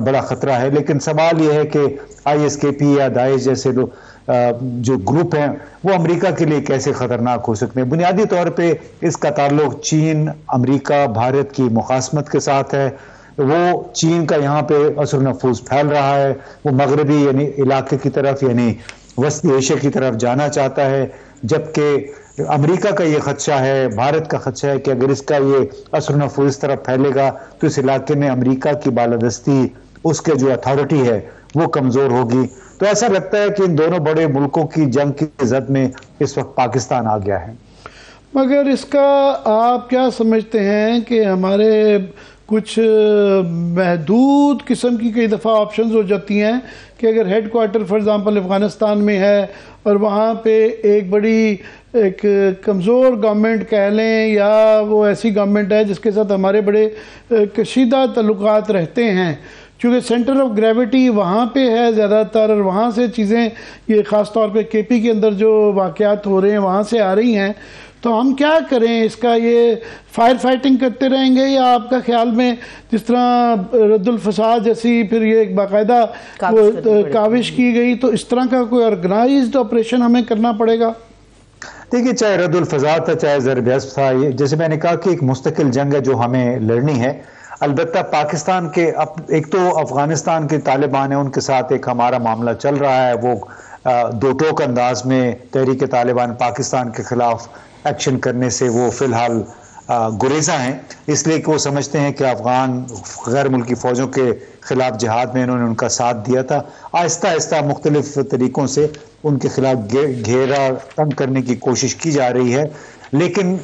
بڑا خطرہ ہے. لیکن سوال یہ ہے کہ آئی ایس کے پی یا داعش جیسے جو گروپ ہیں وہ امریکہ کے لیے کیسے خطرناک ہو سکتے ہیں. بنیادی طور پہ اس کا تعلق چین, امریکہ, بھارت کی مخاصمت کے ساتھ ہے. وہ چین کا یہاں پہ اثر و نفوذ پھیل رہا ہے, وہ مغربی یعنی علاقے کی طرف یعنی وسطی ایشیا کی طرف جانا چاہتا ہے, جبکہ امریکہ کا یہ خدشہ ہے, بھارت کا خدشہ ہے کہ اگر اس کا یہ اثر و نفوذ اس طرف پھیلے گا تو اس علاقے میں امریکہ کی بالادستی, اس کے جو اتھارٹی ہے وہ کمزور ہوگی. تو ایسا لگتا ہے کہ ان دونوں بڑے ملکوں کی جنگ کی زد میں اس وقت پاکستان آ گیا ہے. مگر اس کا آپ کیا سمجھتے ہیں کہ ہمارے کچھ محدود قسم کی کئی دفعہ آپشنز ہو جاتی ہیں کہ اگر headquarter for example Afghanistan میں ہے اور وہاں پہ ایک بڑی ایک کمزور گورنمنٹ کہہ لیں یا وہ ایسی گورنمنٹ ہے جس کے ساتھ ہمارے بڑے کشیدہ تعلقات رہتے ہیں, چونکہ سینٹر آف گریوٹی وہاں پہ ہے زیادہ تر اور وہاں سے چیزیں یہ خاص طور پہ کے پی کے اندر جو واقعات ہو رہے ہیں وہاں سے آ رہی ہیں, تو ہم کیا کریں اس کا؟ یہ فائر فائٹنگ کرتے رہیں گے یا آپ کا خیال میں جس طرح رد الفساد جیسی پھر یہ ایک باقاعدہ کاوش کی گئی تو اس طرح کا کوئی آرگنائزڈ آپریشن ہمیں کرنا پڑے گا؟ دیکھیے چاہے رد الفساد تھا چاہے ضرب اسب تھا, یہ جیسے میں نے کہا کہ ایک مستقل جنگ ہے جو ہمیں لڑنی ہے. البتہ پاکستان کے ایک تو افغانستان کے طالبان ہیں ان کے ساتھ ایک ہمارا معاملہ چل رہا ہے, وہ دو ٹوک انداز میں تحریک طالبان پاکستان کے خلاف ایکشن کرنے سے وہ فی الحال گریزہ ہیں, اس لیے کہ وہ سمجھتے ہیں کہ افغان غیر ملکی فوجوں کے خلاف جہاد میں انہوں نے ان کا ساتھ دیا تھا. آہستہ آہستہ مختلف طریقوں سے ان کے خلاف گھیرا تنگ کرنے کی کوشش کی جا رہی ہے, لیکن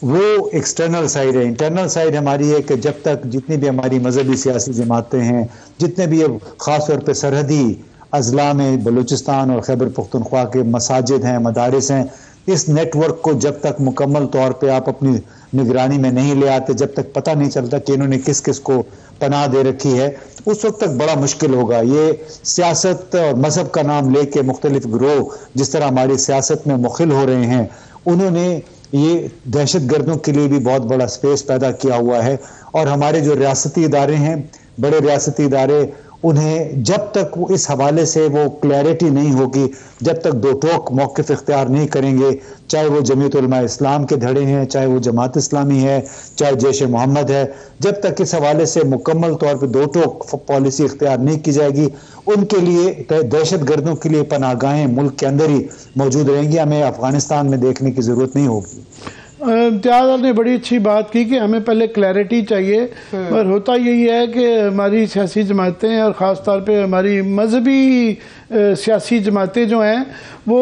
وہ ایکسٹرنل سائڈ ہے. انٹرنل سائڈ ہماری ہے کہ جب تک جتنی بھی ہماری مذہبی سیاسی جماعتیں ہیں, جتنے بھی خاص طور پہ سرحدی اضلاع میں بلوچستان اور خیبر پختونخوا کے مساجد ہیں, مدارس ہیں, اس نیٹ ورک کو جب تک مکمل طور پہ آپ اپنی نگرانی میں نہیں لے آتے, جب تک پتہ نہیں چلتا کہ انہوں نے کس کس کو پناہ دے رکھی ہے, اس وقت تک بڑا مشکل ہوگا. یہ سیاست اور مذہب کا نام لے کے مختلف گروہ جس طرح ہماری سیاست میں مخل ہو رہے ہیں, انہوں نے یہ دہشت گردوں کے لیے بھی بہت بڑا سپیس پیدا کیا ہوا ہے. اور ہمارے جو ریاستی ادارے ہیں, بڑے ریاستی ادارے, انہیں جب تک وہ اس حوالے سے وہ کلیئرٹی نہیں ہوگی, جب تک دو ٹوک موقف اختیار نہیں کریں گے, چاہے وہ جمعیت علماء اسلام کے دھڑے ہیں, چاہے وہ جماعت اسلامی ہے, چاہے جیش محمد ہے, جب تک اس حوالے سے مکمل طور پہ دو ٹوک پالیسی اختیار نہیں کی جائے گی, ان کے لیے دہشت گردوں کے لیے پناہ گاہیں ملک کے اندر ہی موجود رہیں گی. ہمیں افغانستان میں دیکھنے کی ضرورت نہیں ہوگی. امتیاز نے بڑی اچھی بات کی کہ ہمیں پہلے کلیئرٹی چاہیے, اور ہوتا یہی ہے کہ ہماری سیاسی جماعتیں اور خاص طور پہ ہماری مذہبی سیاسی جماعتیں جو ہیں وہ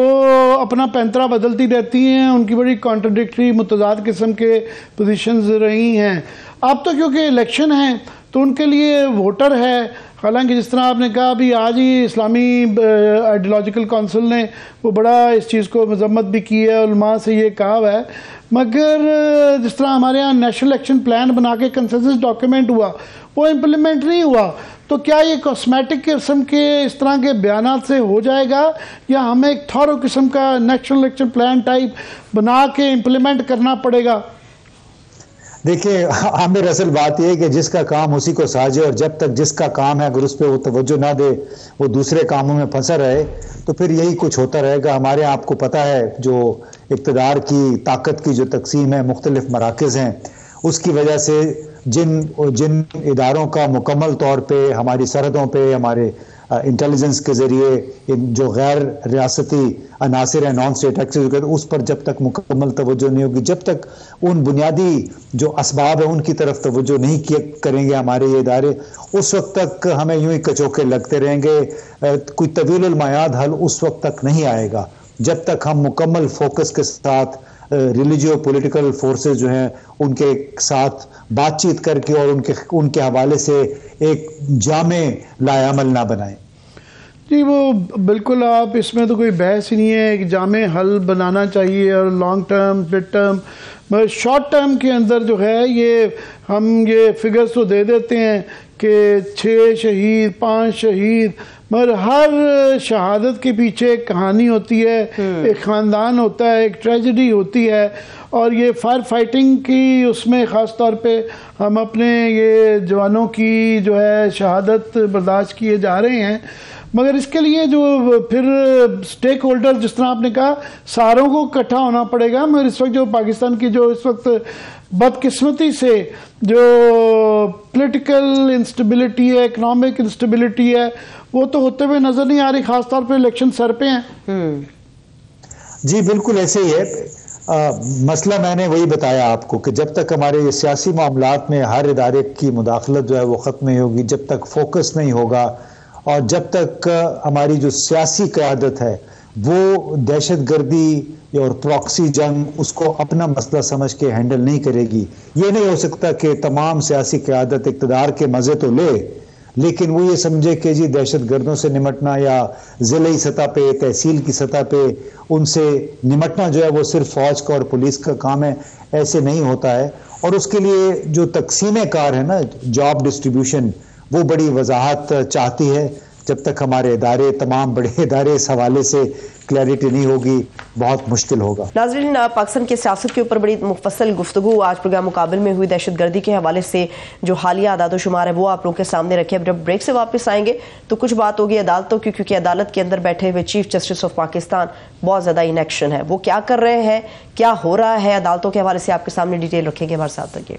اپنا پینترا بدلتی رہتی ہیں, ان کی بڑی کانٹرڈکٹری متضاد قسم کے پوزیشنز رہی ہیں. اب تو کیونکہ الیکشن ہیں تو ان کے لیے ووٹر ہے. حالانکہ جس طرح آپ نے کہا ابھی آج ہی اسلامی آئیڈیالوجیکل کونسل نے وہ بڑا اس چیز کو مذمت بھی کی ہے, علماء سے یہ کہا ہوا ہے, مگر جس طرح ہمارے ہاں نیشنل ایکشن پلان بنا کے کنسنسس ڈاکیومنٹ ہوا وہ امپلیمنٹ نہیں ہوا, تو کیا یہ کاسمیٹک قسم کے اس طرح کے بیانات سے ہو جائے گا یا ہمیں ایک تھورو قسم کا نیشنل ایکشن پلان ٹائپ بنا کے امپلیمنٹ کرنا پڑے گا؟ دیکھیں عامر, اصل بات یہ ہے کہ جس کا کام اسی کو ساجے, اور جب تک جس کا کام ہے اگر اس پہ وہ توجہ نہ دے, وہ دوسرے کاموں میں پھنسا رہے, تو پھر یہی کچھ ہوتا رہے گا. ہمارے آپ کو پتہ ہے جو اقتدار کی طاقت کی جو تقسیم ہے, مختلف مراکز ہیں, اس کی وجہ سے جن اداروں کا مکمل طور پہ ہماری سرحدوں پہ ہمارے انٹیلیجنس کے ذریعے جو غیر ریاستی عناصر ہیں, نان اسٹیٹ ایکٹرز, اس پر جب تک مکمل توجہ نہیں ہوگی, جب تک ان بنیادی جو اسباب ہیں ان کی طرف توجہ نہیں کریں گے ہمارے یہ ادارے, اس وقت تک ہمیں یوں ہی کچوکے لگتے رہیں گے. کوئی طویل المیعاد حل اس وقت تک نہیں آئے گا جب تک ہم مکمل فوکس کے ساتھ ریلیجیو پولیٹیکل فورسز جو ہیں ان کے ساتھ بات چیت کر کے اور ان کے حوالے سے ایک جامع لائے عمل نہ بنائیں. جی وہ بالکل, آپ اس میں تو کوئی بحث ہی نہیں ہے, ایک جامع حل بنانا چاہیے, اور لانگ ٹرم مڈ ٹرم مگر شارٹ ٹرم کے اندر جو ہے یہ ہم یہ فگرز تو دے دیتے ہیں کہ 6 شہید 5 شہید, مگر ہر شہادت کے پیچھے ایک کہانی ہوتی ہے, ایک خاندان ہوتا ہے, ایک ٹریجڈی ہوتی ہے, اور یہ فائر فائٹنگ کی اس میں خاص طور پہ ہم اپنے یہ جوانوں کی جو ہے شہادت برداشت کیے جا رہے ہیں. مگر اس کے لیے جو پھر سٹیک ہولڈر جس طرح آپ نے کہا ساروں کو اکٹھا ہونا پڑے گا. مگر اس وقت جو پاکستان کی جو اس وقت بدقسمتی سے جو پولیٹیکل انسٹیبلٹی ہے, اکنامک انسٹیبلٹی ہے, وہ تو ہوتے ہوئے نظر نہیں آ رہی, خاص طور پہ الیکشن سر پہ ہیں. جی بالکل ایسے ہی ہے. مسئلہ میں نے وہی بتایا آپ کو کہ جب تک ہمارے سیاسی معاملات میں ہر ادارے کی مداخلت جو ہے وہ ختم نہیں ہوگی, جب تک فوکس نہیں ہوگا, اور جب تک ہماری جو سیاسی قیادت ہے وہ دہشت گردی اور پراکسی جنگ اس کو اپنا مسئلہ سمجھ کے ہینڈل نہیں کرے گی. یہ نہیں ہو سکتا کہ تمام سیاسی قیادت اقتدار کے مزے تو لے لیکن وہ یہ سمجھے کہ جی دہشت گردوں سے نمٹنا یا ضلعی سطح پہ تحصیل کی سطح پہ ان سے نمٹنا جو ہے وہ صرف فوج کا اور پولیس کا کام ہے. ایسے نہیں ہوتا ہے, اور اس کے لیے جو تقسیم کار ہے نا, جاب ڈسٹریبیوشن, وہ بڑی وضاحت چاہتی ہے. جب تک ہمارے ادارے تمام بڑے ادارے اس حوالے سے کلیئرٹی نہیں ہوگی بہت مشکل ہوگا. ناظرین, پاکستان کی سیاست کے اوپر بڑی مفصل گفتگو آج پروگرام مقابل میں ہوئی. دہشت گردی کے حوالے سے جو حالیہ اعداد و شمار ہے وہ آپ لوگوں کے سامنے رکھے. اب جب بریک سے واپس آئیں گے تو کچھ بات ہوگی عدالتوں کی, کیونکہ عدالت کے اندر بیٹھے ہوئے چیف جسٹس آف پاکستان بہت زیادہ ان ایکشن ہے. وہ کیا کر رہے ہیں, کیا ہو رہا ہے عدالتوں کے حوالے سے آپ کے سامنے ڈیٹیل رکھیں گے. ہمارے ساتھ رہیے.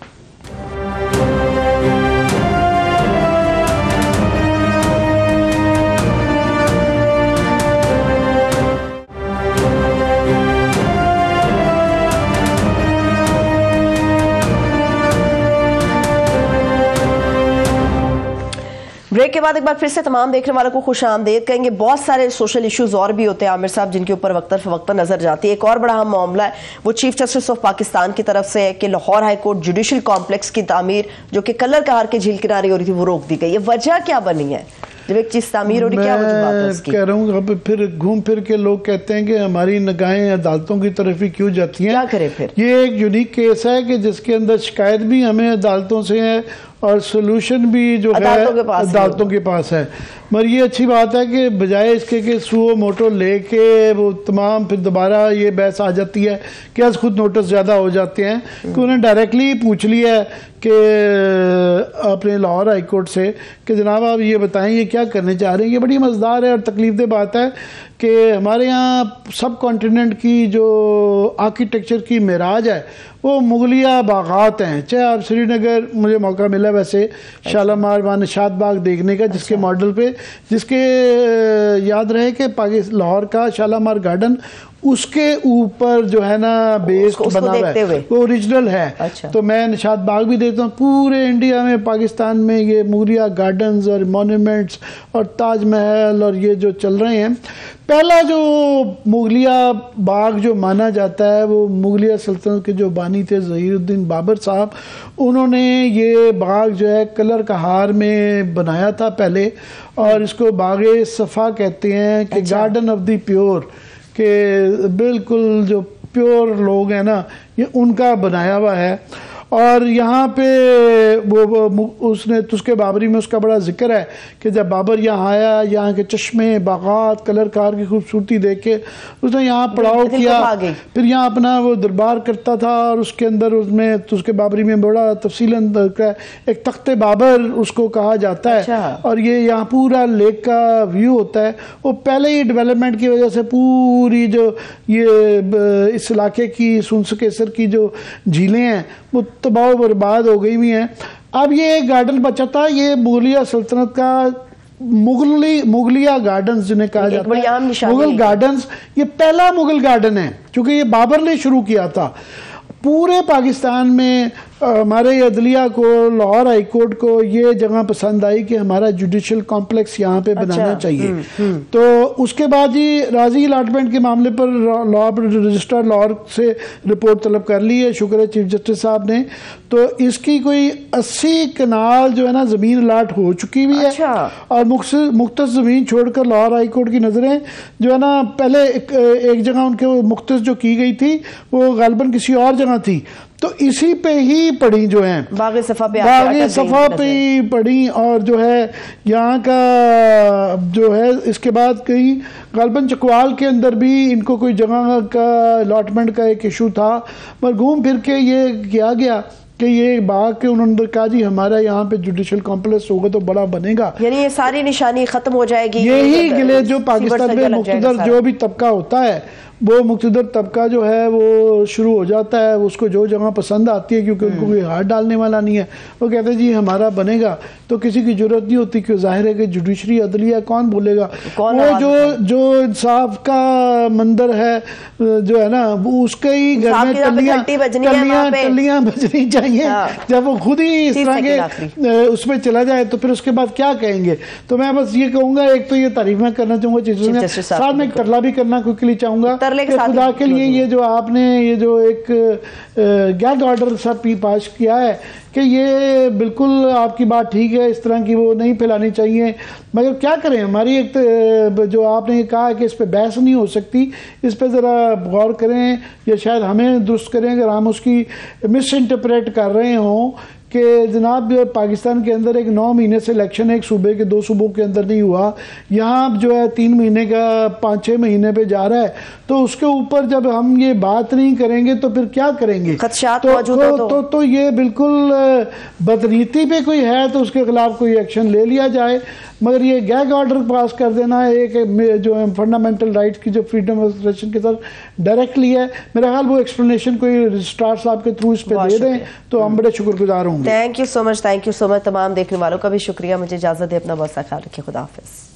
بریک کے بعد ایک بار پھر سے تمام دیکھنے والوں کو خوش آمدید کہیں گے. بہت سارے سوشل ایشوز اور بھی ہوتے ہیں عامر صاحب جن کے اوپر وقتاً فوقتاً نظر جاتی ہے. ایک اور بڑا اہم معاملہ ہے وہ چیف جسٹس آف پاکستان کی طرف سے ہے کہ Lahore high court judicial complex کی تعمیر جو کہ کلر کہار کے جھیل کنارے ہو رہی تھی وہ روک دی گئی ہے. وجہ کیا بنی ہے جب ایک چیز تعمیر ہو رہی, کیا وجوہات ہے اس کی؟ کہہ رہا ہوں پھر گھوم پھر کے لوگ کہتے ہیں کہ ہماری نگاہیں عدالتوں کی طرف ہی کیوں جاتی ہیں. کیا کرے پھر؟ یہ ایک یونیک کیس ہے کہ جس کے اندر شکایت بھی ہمیں عدالتوں سے ہے اور سولوشن بھی جو ہے عدالتوں کے پاس ہے. مگر یہ اچھی بات ہے کہ بجائے اس کے کہ سو موٹو لے کے وہ تمام پھر دوبارہ یہ بحث آ جاتی ہے کہ آج خود نوٹس زیادہ ہو جاتے ہیں کہ انہیں ڈائریکٹلی پوچھ لیا ہے کہ اپنے لاہور ہائی کورٹ سے کہ جناب آپ یہ بتائیں یہ کیا کرنے چاہ رہے ہیں. یہ بڑی مزیدار ہے اور تکلیف دہ بات ہے کہ ہمارے ہاں سب کانٹیننٹ کی جو آرکیٹیکچر کی معراج ہے وہ مغلیہ باغات ہیں. چاہے آپ سری نگر, مجھے موقع ملا ویسے شالامار وہاں نشاط باغ دیکھنے کا جس کے ماڈل پہ, جس کے یاد رہے کہ لاہور کا شالامار گارڈن اس کے اوپر جو ہے نا بیس بنا ہوا ہے، وہ اوریجنل ہے. تو میں نشاط باغ بھی دیتا ہوں. پورے انڈیا میں، پاکستان میں یہ مغلیہ گارڈنز اور مونومنٹس اور تاج محل اور یہ جو چل رہے ہیں. پہلا جو مغلیہ باغ جو مانا جاتا ہے وہ مغلیہ سلطنت کے جو بانی تھے ظہیر الدین بابر صاحب، انہوں نے یہ باغ جو ہے کلر کہار میں بنایا تھا پہلے، اور اس کو باغ صفا کہتے ہیں کہ گارڈن آف دی پیور، کہ بالکل جو پیور لوگ ہیں نا یہ ان کا بنایا ہوا ہے. اور یہاں پہ اس نے تسکے بابری میں اس کا بڑا ذکر ہے کہ جب بابر یہاں آیا، یہاں کے چشمے، باغات، کلر کار کی خوبصورتی دیکھ کے اس نے یہاں پڑاؤ کیا، پھر یہاں اپنا وہ دربار کرتا تھا. اور اس کے اندر اس میں تسکے بابری میں بڑا تفصیلاً ایک تخت بابر اس کو کہا جاتا ہے. اور یہ یہاں پورا لیک کا ویو ہوتا ہے. وہ پہلے ہی ڈیولپمنٹ کی وجہ سے پوری جو یہ اس علاقے کی سونس کیسر کی جو جھیلیں ہیں وہ تباہ و برباد ہو گئی ہوئی ہیں. اب یہ گارڈن بچا تھا، یہ مغلیہ سلطنت کا مغلیہ گارڈنز جنہیں کہا جاتا ہے، مغل گارڈنز. یہ پہلا مغل گارڈن ہے چونکہ یہ بابر نے شروع کیا تھا. پورے پاکستان میں ہمارے عدلیہ کو، لاہور ہائی کورٹ کو یہ جگہ پسند آئی کہ ہمارا جوڈیشل کمپلیکس یہاں پہ بنانا چاہیے. تو اس کے بعد ہی راضی الاٹمنٹ کے معاملے پر رجسٹرار لاہور سے رپورٹ طلب کر لی ہے، شکر ہے چیف جسٹس صاحب نے. تو اس کی کوئی 80 کنال جو ہے نا زمین الاٹ ہو چکی ہوئی ہے. اور مختص زمین چھوڑ کر لاہور ہائی کورٹ کی نظریں جو ہے نا پہلے ایک جگہ ان کے مختص جو کی گئی تھی وہ غالباً کسی اور جگہ تھی، تو اسی پہ ہی پڑھی جو ہیں، باغ صفا پہ ہی پڑھی. اور جو ہے یہاں کا جو ہے اس کے بعد کہیں غالباً چکوال کے اندر بھی ان کو کوئی جگہ کا الاٹمنٹ کا ایک ایشو تھا، مگر گھوم پھر کے یہ کیا گیا کہ یہ باغ کے انہوں نے کہا جی ہمارا یہاں پہ جوڈیشل کمپلیکس ہوگا تو بڑا بنے گا. یعنی یہ ساری نشانی ختم ہو جائے گی. یہی گلے جو پاکستان میں مقتدر جو بھی طبقہ ہوتا ہے، وہ مقتدر طبقہ جو ہے وہ شروع ہو جاتا ہے، اس کو جو جگہ پسند آتی ہے کیونکہ ان کو کوئی ہاتھ ڈالنے والا نہیں ہے، وہ کہتے ہیں جی ہمارا بنے گا. تو کسی کی ضرورت نہیں ہوتی کہ ظاہر ہے کہ جوڈیشری عدلیہ کون بولے گا. وہ جو انصاف کا مندر ہے جو ہے نا وہ اس کے ہی گھر میں ٹلیاں بجنی چاہیے. جب وہ خود ہی اس طرح کے اس میں چلا جائے تو پھر اس کے بعد کیا کہیں گے. تو میں بس یہ کہوں گا، ایک تو یہ تعریف میں کرنا چاہوں گا چیزوں میں، ساتھ میں ایک ترلا بھی کرنا کوئکلی چاہوں گا کہ خدا کے لیے یہ جو آپ نے یہ جو ایک گیگ آرڈر سا پاس کیا ہے کہ یہ بالکل آپ کی بات ٹھیک ہے، اس طرح کی وہ نہیں پھیلانی چاہیے. مگر کیا کریں، ہماری ایک جو آپ نے کہا کہ اس پہ بحث نہیں ہو سکتی، اس پہ ذرا غور کریں یا شاید ہمیں درست کریں اگر ہم اس کی مس انٹرپریٹ کر رہے ہوں کہ جناب پاکستان کے اندر ایک 9 مہینے سے الیکشن ایک صوبے کے 2 صوبوں کے اندر نہیں ہوا، یہاں جو ہے 3 مہینے کا 5-6 مہینے پہ جا رہا ہے. تو اس کے اوپر جب ہم یہ بات نہیں کریں گے تو پھر کیا کریں گے؟ خدشات موجود تو یہ بالکل بدنیتی پہ کوئی ہے تو اس کے خلاف کوئی ایکشن لے لیا جائے. مگر یہ گیگ آرڈر پاس کر دینا ایک جو فنڈامنٹل رائٹ کی جو فریڈم آف ایکسپریشن کے ساتھ ڈائریکٹلی ہے، میرا خیال وہ ایکسپلینیشن کوئی رجسٹرار صاحب کے تھرو اس پہ دے دیں تو ہم بڑے شکر گزار ہوں گے. تھینک یو سو مچ. تمام دیکھنے والوں کا بھی شکریہ. مجھے اجازت دے، اپنا بہت سا خیال رکھیں. خدا حافظ.